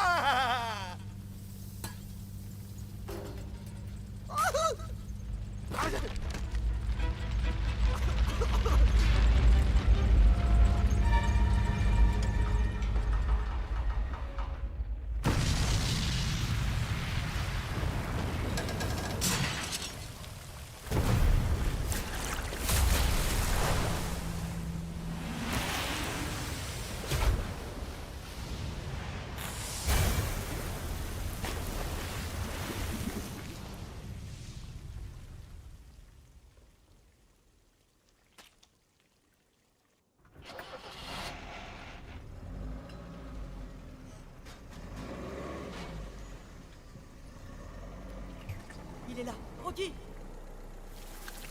Il est là. Rocky!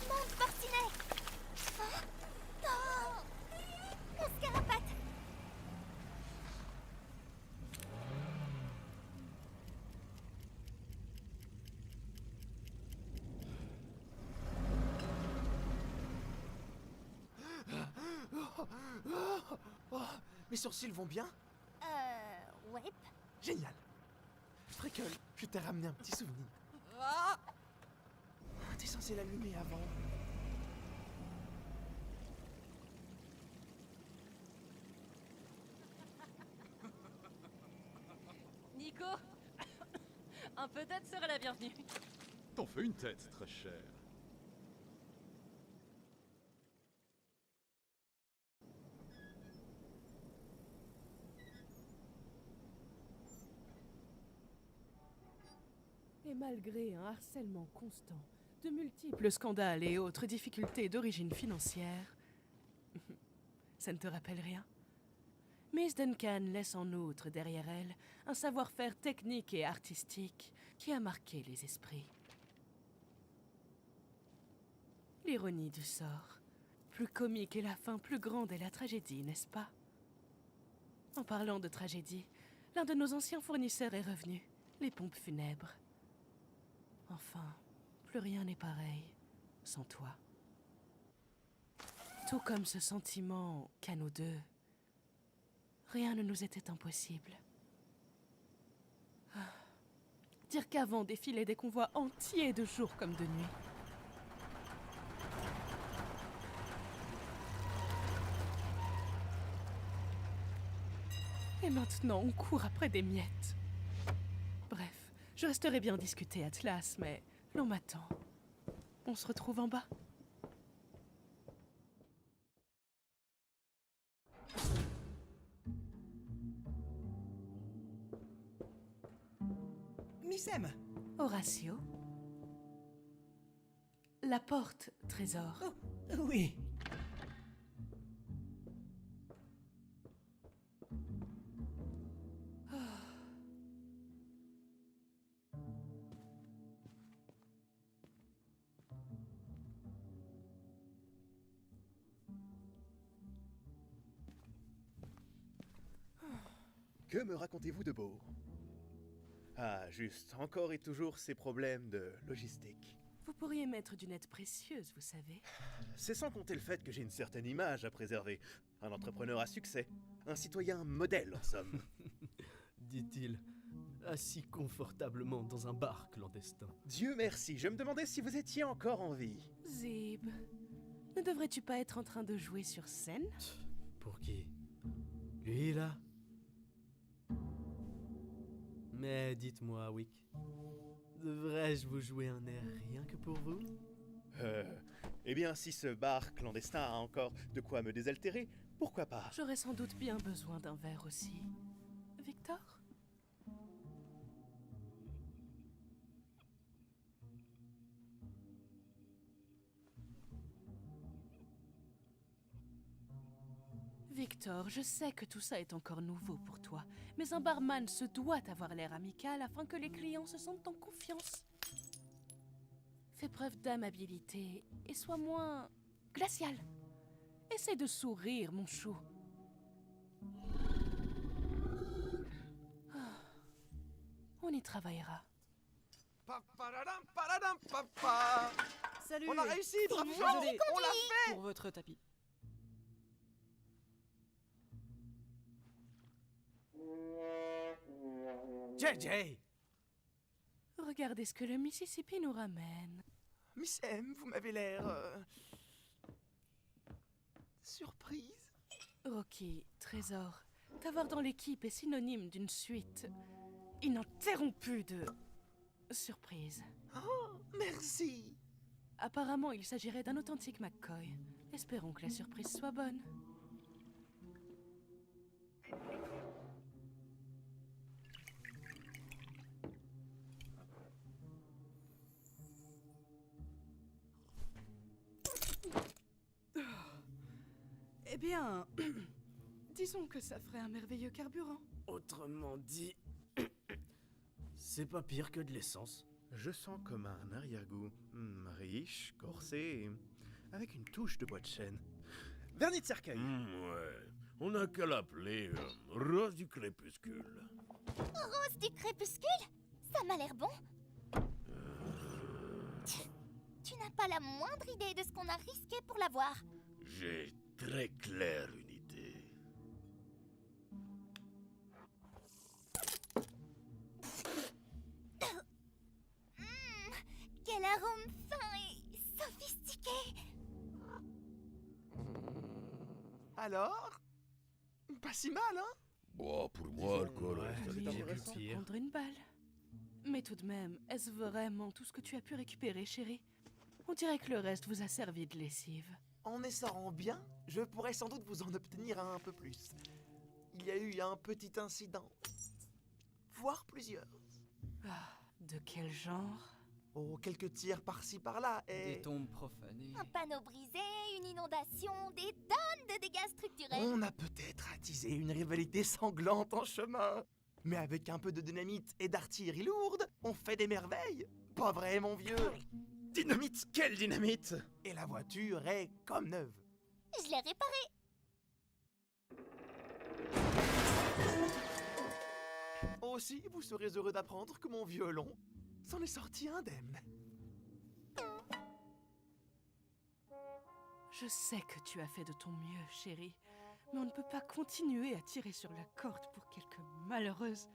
Monte, Porcinet. Oh, non. La scarapate. Mes sourcils vont bien? Ouais. Génial. Freckle, je t'ai ramené un petit souvenir. Ah! T'es censé l'allumer avant. Nico, un peu d'aide serait la bienvenue. T'en fais une tête, très cher. Et malgré un harcèlement constant, de multiples scandales et autres difficultés d'origine financière, ça ne te rappelle rien? Miss Duncan laisse en outre derrière elle un savoir-faire technique et artistique qui a marqué les esprits. L'ironie du sort. Plus comique est la fin, plus grande est la tragédie, n'est-ce pas? En parlant de tragédie, l'un de nos anciens fournisseurs est revenu, les pompes funèbres. Enfin, plus rien n'est pareil sans toi. Tout comme ce sentiment qu'à nous deux, rien ne nous était impossible. Ah. Dire qu'avant défilaient des convois entiers de jour comme de nuit. Et maintenant, on court après des miettes. Bref, je resterai bien discuter, Atlas, mais l'on m'attend. On se retrouve en bas. Miss M. Horatio. La porte, trésor. Oh, oui. Que me racontez-vous de beau? Ah, juste, encore et toujours ces problèmes de logistique. Vous pourriez mettre d'une aide précieuse, vous savez. C'est sans compter le fait que j'ai une certaine image à préserver. Un entrepreneur à succès. Un citoyen modèle, en somme. Dit-il, assis confortablement dans un bar clandestin. Dieu merci, je me demandais si vous étiez encore en vie. Zib, ne devrais-tu pas être en train de jouer sur scène? Pour qui? Lui, là? Mais dites-moi, Wick, devrais-je vous jouer un air rien que pour vous? Eh bien, si ce bar clandestin a encore de quoi me désaltérer, pourquoi pas? J'aurais sans doute bien besoin d'un verre aussi. Victor? Victor, je sais que tout ça est encore nouveau pour toi, mais un barman se doit avoir l'air amical afin que les clients se sentent en confiance. Fais preuve d'amabilité et sois moins glacial. Essaie de sourire, mon chou. Ah, on y travaillera. Salut. On a réussi, bravo. Désolé, On l'a fait. pour votre tapis. JJ! Regardez ce que le Mississippi nous ramène. Miss M, vous m'avez l'air... surprise. Rocky, Trésor, t'avoir dans l'équipe est synonyme d'une suite ininterrompue de surprises. Oh, merci. Apparemment, il s'agirait d'un authentique McCoy. Espérons que la surprise soit bonne. Eh bien, disons que ça ferait un merveilleux carburant. Autrement dit, c'est pas pire que de l'essence. Je sens comme un arrière-goût riche, corsé, avec une touche de bois de chêne. Vernis de cercueil. Ouais, on n'a qu'à l'appeler Rose du Crépuscule. Rose du crépuscule? Ça m'a l'air bon. Tu n'as pas la moindre idée de ce qu'on a risqué pour l'avoir. J'ai très clair une idée. Quel arôme fin et sophistiqué. Alors? Pas si mal, hein? Bon, pour moi, alcool Oui, reste j'ai à pu s'en prendre une balle. Mais tout de même, est-ce vraiment tout ce que tu as pu récupérer, chérie? On dirait que le reste vous a servi de lessive. En essorant bien, je pourrais sans doute vous en obtenir un peu plus. Il y a eu un petit incident. Voire plusieurs. Ah, de quel genre? Oh, quelques tirs par-ci par-là et... Des tombes profanées. Un panneau brisé, une inondation, des tonnes de dégâts structurels. On a peut-être attisé une rivalité sanglante en chemin. Mais avec un peu de dynamite et d'artillerie lourde, on fait des merveilles. Pas vrai, mon vieux? Dynamite? Quelle dynamite? Et la voiture est comme neuve. Je l'ai réparée. Aussi, vous serez heureux d'apprendre que mon violon s'en est sorti indemne. Je sais que tu as fait de ton mieux, chérie. Mais on ne peut pas continuer à tirer sur la corde pour quelques malheureuses.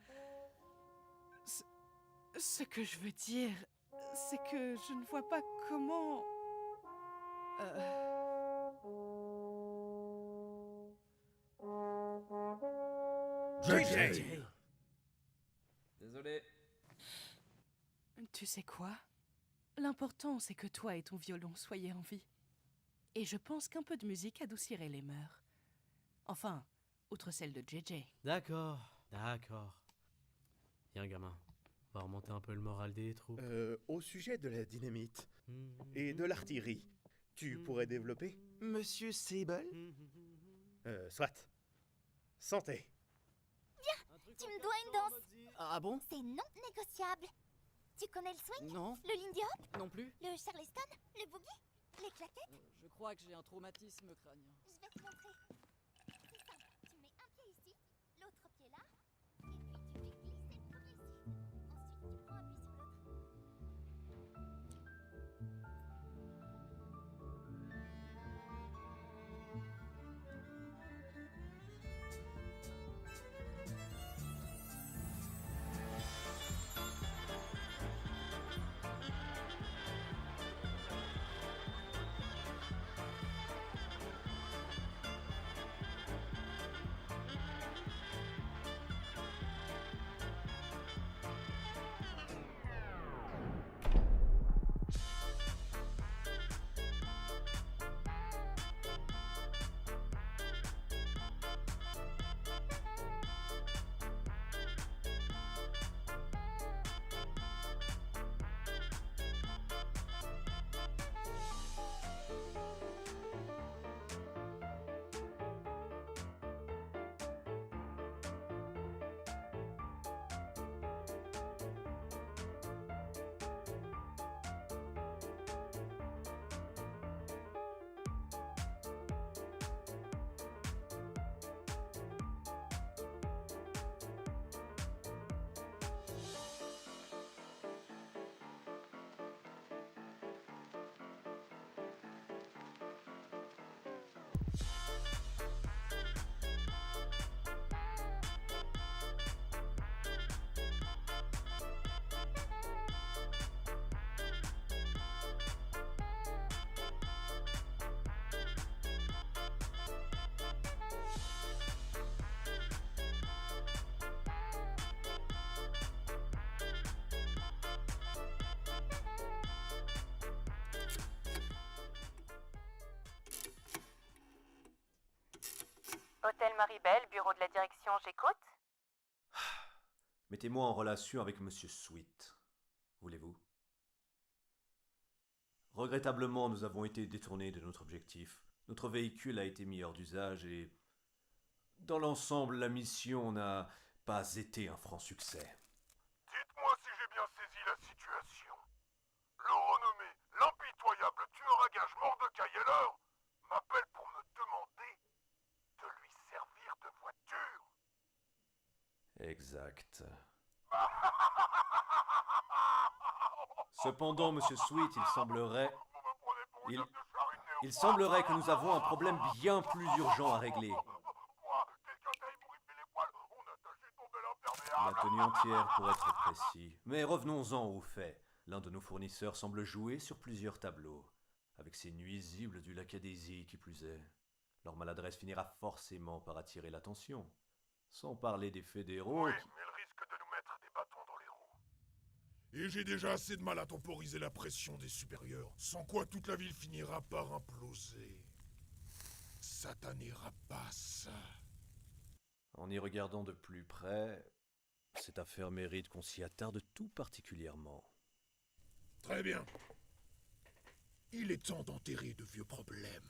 Ce que je veux dire, c'est que je ne vois pas comment... JJ! Désolé. Tu sais quoi? L'important, c'est que toi et ton violon soyez en vie. Et je pense qu'un peu de musique adoucirait les mœurs. Enfin, outre celle de JJ. D'accord, d'accord. Viens, gamin. On va remonter un peu le moral des troupes. Au sujet de la dynamite et de l'artillerie, tu pourrais développer? Monsieur Sable? Soit. Santé. Viens, tu me dois une danse. Ah bon? C'est non négociable. Tu connais le swing? Non. Le Lindy Hop? Non plus. Le Charleston? Le boogie? Les claquettes? Je crois que j'ai un traumatisme crânien. Je vais te montrer. C'est simple. Tu mets un pied ici, l'autre pied là, et puis tu fais glisser le premier ici. Ensuite, tu prends appui sur l'autre. Hôtel Maribel, bureau de la direction, j'écoute. Mettez-moi en relation avec Monsieur Sweet. Voulez-vous? Regrettablement, nous avons été détournés de notre objectif. Notre véhicule a été mis hors d'usage et... Dans l'ensemble, la mission n'a pas été un franc succès. Dites-moi si j'ai bien saisi la situation. Le renommé, l'impitoyable tueur à gages Mordecai Heller m'appelle pour me demander de lui servir de voiture. Exact. Cependant, Monsieur Sweet, il semblerait que nous avons un problème bien plus urgent à régler. La tenue entière pour être précis. Mais revenons-en aux faits. L'un de nos fournisseurs semble jouer sur plusieurs tableaux. Avec ces nuisibles du Lac-à-Daisy qui plus est. Leur maladresse finira forcément par attirer l'attention. Sans parler des fédéraux Oui, mais elle risque de nous mettre des bâtons dans les roues. Et j'ai déjà assez de mal à temporiser la pression des supérieurs, sans quoi toute la ville finira par imploser. Satané rapace. En y regardant de plus près, cette affaire mérite qu'on s'y attarde tout particulièrement. Très bien. Il est temps d'enterrer de vieux problèmes.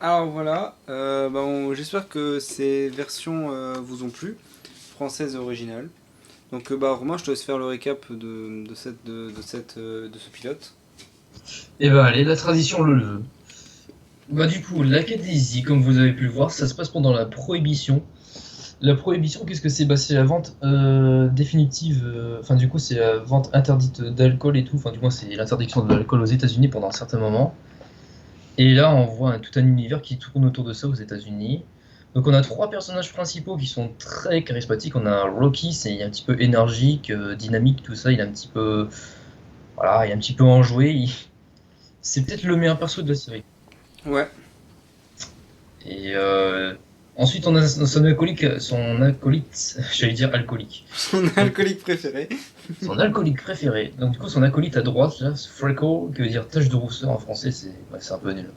Alors voilà, j'espère que ces versions vous ont plu, françaises et originales. Donc Romain, je te laisse faire le récap de ce pilote. Et bah allez, la tradition le veut. Bah du coup, l'Acadésie, comme vous avez pu le voir, ça se passe pendant la Prohibition. La Prohibition, qu'est-ce que c'est? Bah c'est la vente définitive, enfin du coup c'est la vente interdite d'alcool et tout, enfin du moins c'est l'interdiction de l'alcool aux États-Unis pendant un certain moment. Et là, on voit tout un univers qui tourne autour de ça aux États-Unis. Donc, on a 3 personnages principaux qui sont très charismatiques. On a Rocky, c'est un petit peu énergique, dynamique, tout ça. Il est un petit peu, voilà, il est un petit peu enjoué. C'est peut-être le meilleur perso de la série. Ouais. Et ensuite, on a son acolyte, j'allais dire alcoolique. Son alcoolique préféré. Son alcoolique préféré. Donc du coup, son acolyte à droite, là, Freckle, qui veut dire tache de rousseur en français, c'est un peu nul.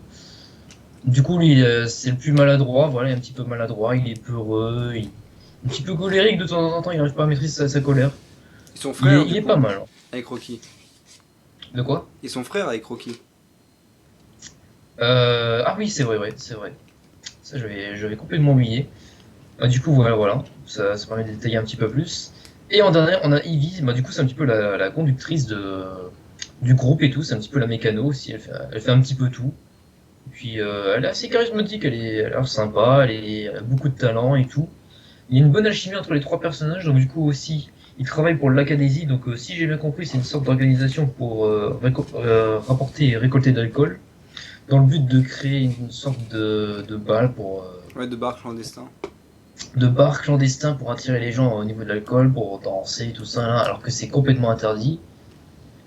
Du coup, lui, c'est le plus maladroit, voilà, il est un petit peu maladroit, il est peureux, il est un petit peu colérique de temps en temps, il n'arrive pas à maîtriser sa colère. Et son frère, il est pas mal. Avec Rocky. De quoi? Et son frère avec Rocky. Ah oui, c'est vrai, ouais, c'est vrai. Ça, j'avais complètement oublié. Bah, du coup, voilà, ça permet de détailler un petit peu plus. Et en dernier, on a Ivy, bah, du coup, c'est un petit peu la conductrice du groupe et tout, c'est un petit peu la mécano aussi, elle fait un petit peu tout. Et puis, elle est assez charismatique, elle a l'air sympa, elle a beaucoup de talent et tout. Il y a une bonne alchimie entre les 3 personnages, donc du coup aussi, ils travaillent pour l'Acadésie, donc si j'ai bien compris, c'est une sorte d'organisation pour rapporter et récolter de l'alcool, dans le but de créer une sorte de bal pour... Ouais, de bar clandestin. De bar clandestin pour attirer les gens au niveau de l'alcool, pour danser, tout ça, là, alors que c'est complètement interdit.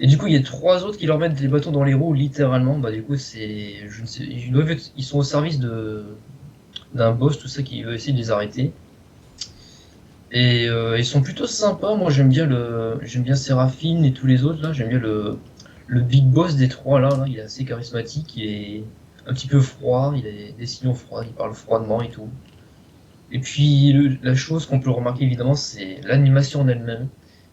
Et du coup, il y a 3 autres qui leur mettent des bâtons dans les roues, littéralement. Bah du coup, je ne sais, ils sont au service d'un boss, tout ça, qui veut essayer de les arrêter. Et ils sont plutôt sympas. Moi, j'aime bien Séraphine et tous les autres là. J'aime bien le big boss des 3 là. Il est assez charismatique, il est un petit peu froid, il a des sillons froids, il parle froidement et tout. Et puis la chose qu'on peut remarquer évidemment, c'est l'animation en elle-même,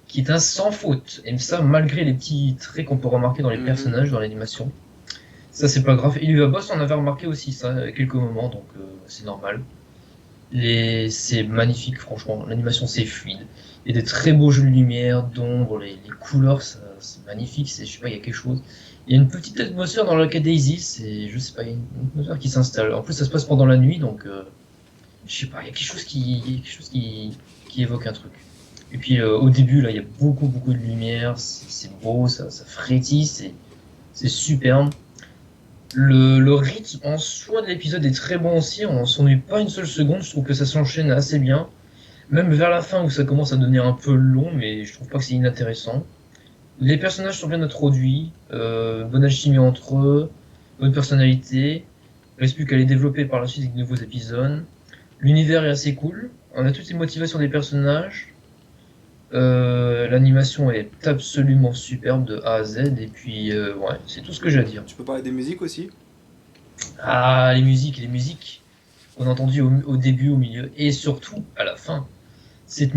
qui est un sans faute. Et ça, malgré les petits traits qu'on peut remarquer dans les personnages, dans l'animation. Ça, c'est pas grave. Et Uva Boss, on avait remarqué aussi ça à quelques moments, donc c'est normal. C'est magnifique, franchement. L'animation, c'est fluide. Il y a des très beaux jeux de lumière, d'ombre, les couleurs, c'est magnifique. Je sais pas, il y a quelque chose. Il y a une petite atmosphère dans l'Acadésie, je sais pas, il y a une atmosphère qui s'installe. En plus, ça se passe pendant la nuit, donc je sais pas, il y a quelque chose qui évoque un truc. Et puis au début, là, il y a beaucoup de lumière, c'est beau, ça frétille, c'est superbe. Le rythme en soi de l'épisode est très bon aussi, on s'ennuie pas une seule seconde, je trouve que ça s'enchaîne assez bien. Même vers la fin où ça commence à devenir un peu long, mais je trouve pas que c'est inintéressant. Les personnages sont bien introduits, bonne alchimie entre eux, bonne personnalité. Il reste plus qu'à les développer par la suite avec de nouveaux épisodes. L'univers est assez cool, on a toutes les motivations des personnages. L'animation est absolument superbe de A à Z, et puis ouais, c'est tout ce que j'ai à dire. Tu peux parler des musiques aussi? Ah, les musiques qu'on a entendues au début, au milieu, et surtout à la fin. Ces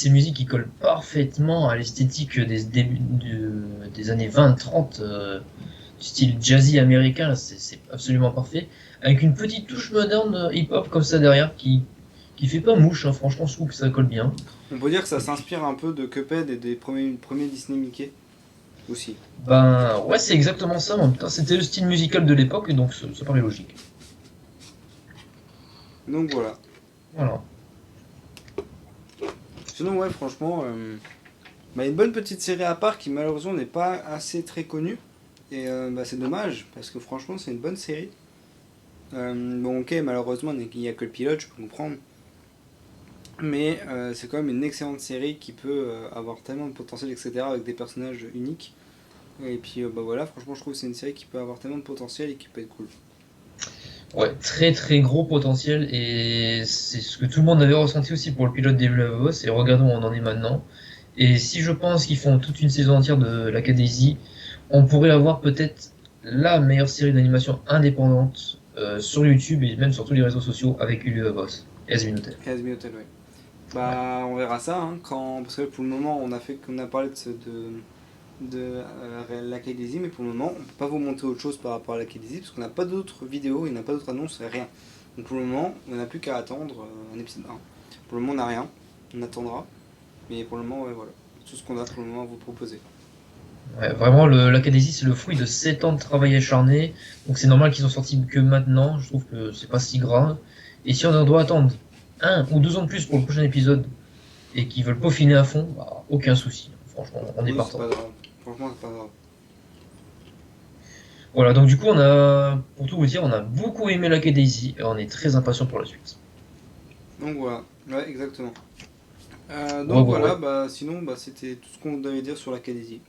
musiques qui collent parfaitement à l'esthétique des années 20-30, du style jazzy américain, là, c'est absolument parfait. Avec une petite touche moderne hip-hop comme ça derrière qui fait pas mouche, hein. Franchement, je trouve que ça colle bien. On peut dire que ça s'inspire un peu de Cuphead et des premiers Disney Mickey aussi. Ben ouais, c'est exactement ça. En même temps, c'était le style musical de l'époque, et donc ça paraît logique. Donc voilà. Voilà. Sinon, ouais, franchement, une bonne petite série à part qui malheureusement n'est pas assez très connue. Et c'est dommage, parce que franchement, c'est une bonne série. Bon, ok, malheureusement, il n'y a que le pilote, je peux comprendre. Mais c'est quand même une excellente série qui peut avoir tellement de potentiel, etc., avec des personnages uniques. Et puis voilà, franchement, je trouve que c'est une série qui peut avoir tellement de potentiel et qui peut être cool. Ouais, très gros potentiel, et c'est ce que tout le monde avait ressenti aussi pour le pilote des Blue Boss, et regardons où on en est maintenant. Et si je pense qu'ils font toute une saison entière de l'Acadésie, on pourrait avoir peut-être la meilleure série d'animation indépendante sur YouTube et même sur tous les réseaux sociaux avec Ulu Boss et Azmin Hotel. Et Azmin Hotel, ouais. Bah, on verra ça, hein, parce que pour le moment, on a parlé de l'Acadésie, mais pour le moment, on peut pas vous montrer autre chose par rapport à l'Acadésie, parce qu'on n'a pas d'autres vidéos, il n'y a pas d'autres annonces, rien. Donc pour le moment, on n'a plus qu'à attendre un épisode 1. Pour le moment, on n'a rien, on attendra, mais pour le moment, ouais, voilà. C'est tout ce qu'on a pour le moment à vous proposer. Ouais, vraiment, l'Acadésie, c'est le fruit de 7 ans de travail acharné, donc c'est normal qu'ils sont sortis que maintenant, je trouve que c'est pas si grave. Et si on en doit attendre 1 ou 2 ans de plus pour le prochain épisode, et qu'ils veulent peaufiner à fond, bah, aucun souci. Franchement, on est partant. C'est pas grave. Franchement, c'est pas grave. Voilà, donc du coup, pour tout vous dire, on a beaucoup aimé l'Acadésie, et on est très impatient pour la suite. Donc voilà, ouais, exactement. Donc voilà, bah sinon, c'était tout ce qu'on devait dire sur l'Acadésie.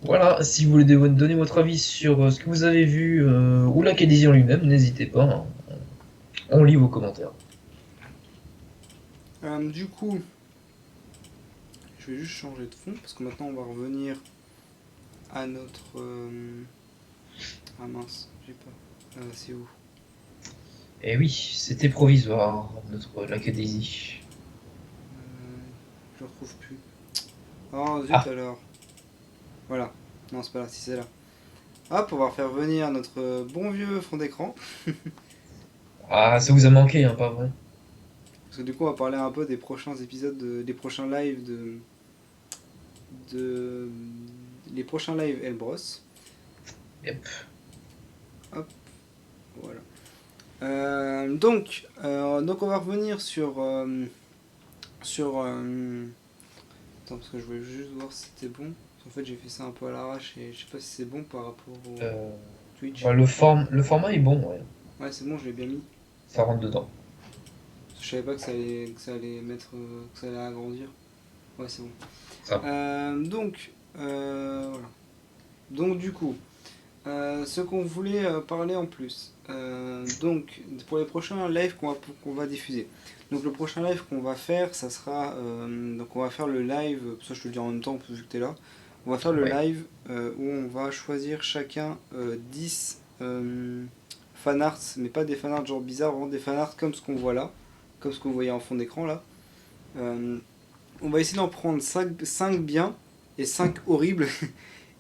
Voilà, si vous voulez donner votre avis sur ce que vous avez vu ou l'Acadésie en lui-même, n'hésitez pas, hein. On lit vos commentaires. Du coup, je vais juste changer de fond parce que maintenant on va revenir à notre. Ah mince, j'ai pas. C'est où? Eh oui, c'était provisoire, l'Acadésie. Je le retrouve plus. Oh zut alors. Voilà. Non, c'est pas là, si c'est là. Hop, on va faire venir notre bon vieux fond d'écran. Ah, ça vous a manqué, hein, pas vrai? Parce que du coup, on va parler un peu des prochains épisodes, des prochains lives les prochains lives Elbros. Yep. Hop. Voilà. Donc on va revenir sur attends, parce que je voulais juste voir si c'était bon. En fait, j'ai fait ça un peu à l'arrache et je sais pas si c'est bon par rapport au Twitch. Bah, le format est bon, ouais. Ouais, c'est bon, je l'ai bien mis. Ça rentre dedans. Je savais pas que ça allait mettre, que ça allait agrandir. Ouais, c'est bon. Donc, voilà. Donc du coup, ce qu'on voulait parler en plus. Donc, pour les prochains lives qu'on va diffuser. Donc le prochain live qu'on va faire, ça sera... donc on va faire le live, ça je te le dis en même temps vu que tu es là. On va faire le live où on va choisir chacun 10 fanarts, mais pas des fanarts genre bizarres, vraiment des fanarts comme ce qu'on voit là, comme ce que vous voyez en fond d'écran là. On va essayer d'en prendre 5 bien et 5 horribles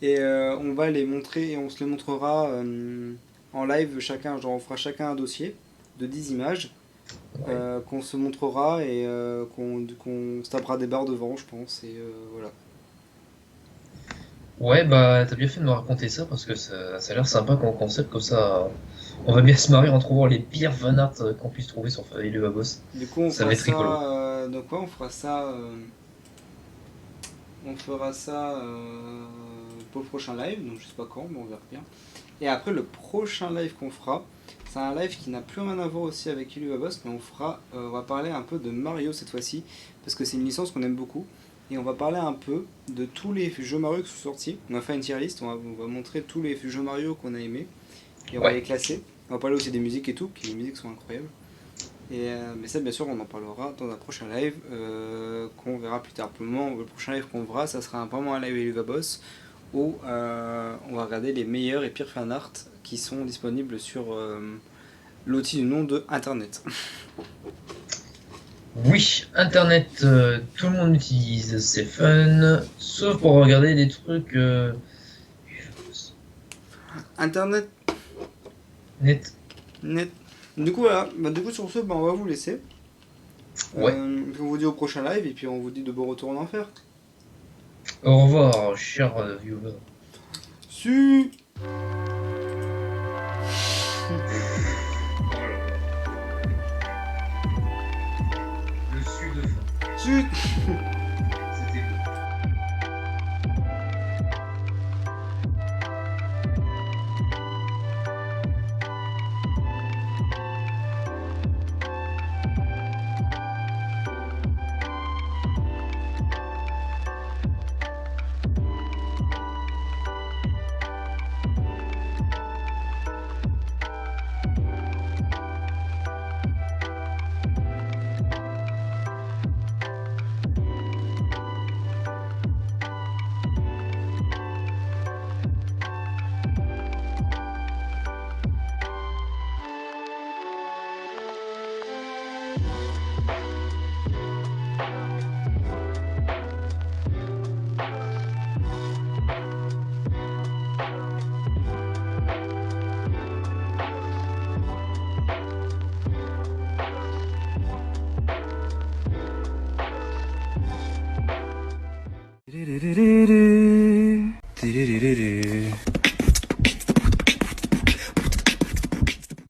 et on va les montrer et on se les montrera en live chacun, genre on fera chacun un dossier de 10 images qu'on se montrera et qu'on se tapera des barres devant je pense et voilà. Ouais, bah t'as bien fait de me raconter ça parce que ça a l'air sympa comme concept, comme ça on va bien se marrer en trouvant les pires fanarts qu'on puisse trouver sur Fabuleux Boss. Du coup on ça fera va être rigolo. Donc ouais, on fera ça. On fera ça pour le prochain live, donc je sais pas quand, mais on verra bien. Et après le prochain live qu'on fera, c'est un live qui n'a plus rien à voir aussi avec Elu Boss, mais on va parler un peu de Mario cette fois-ci, parce que c'est une licence qu'on aime beaucoup. Et on va parler un peu de tous les jeux Mario qui sont sortis. On va faire une tier list, on va montrer tous les jeux Mario qu'on a aimés. Et on va les classer. On va parler aussi des musiques et tout, qui les musiques sont incroyables. Mais ça, bien sûr, on en parlera dans un prochain live qu'on verra plus tard. Pour le moment, le prochain live qu'on verra, ça sera vraiment un live Elu Boss où on va regarder les meilleurs et pires fanarts qui sont disponibles sur l'outil du nom de Internet. Oui, Internet, tout le monde l'utilise, c'est fun, sauf pour regarder des trucs... Internet. Net. Du coup, voilà. Du coup, sur ce, on va vous laisser. Ouais. On vous dit au prochain live et puis on vous dit de bon retour en enfer. Au revoir, chers viewers. Su. Le sud de fin. Sud. C'était beau. Do-do-do-do-do.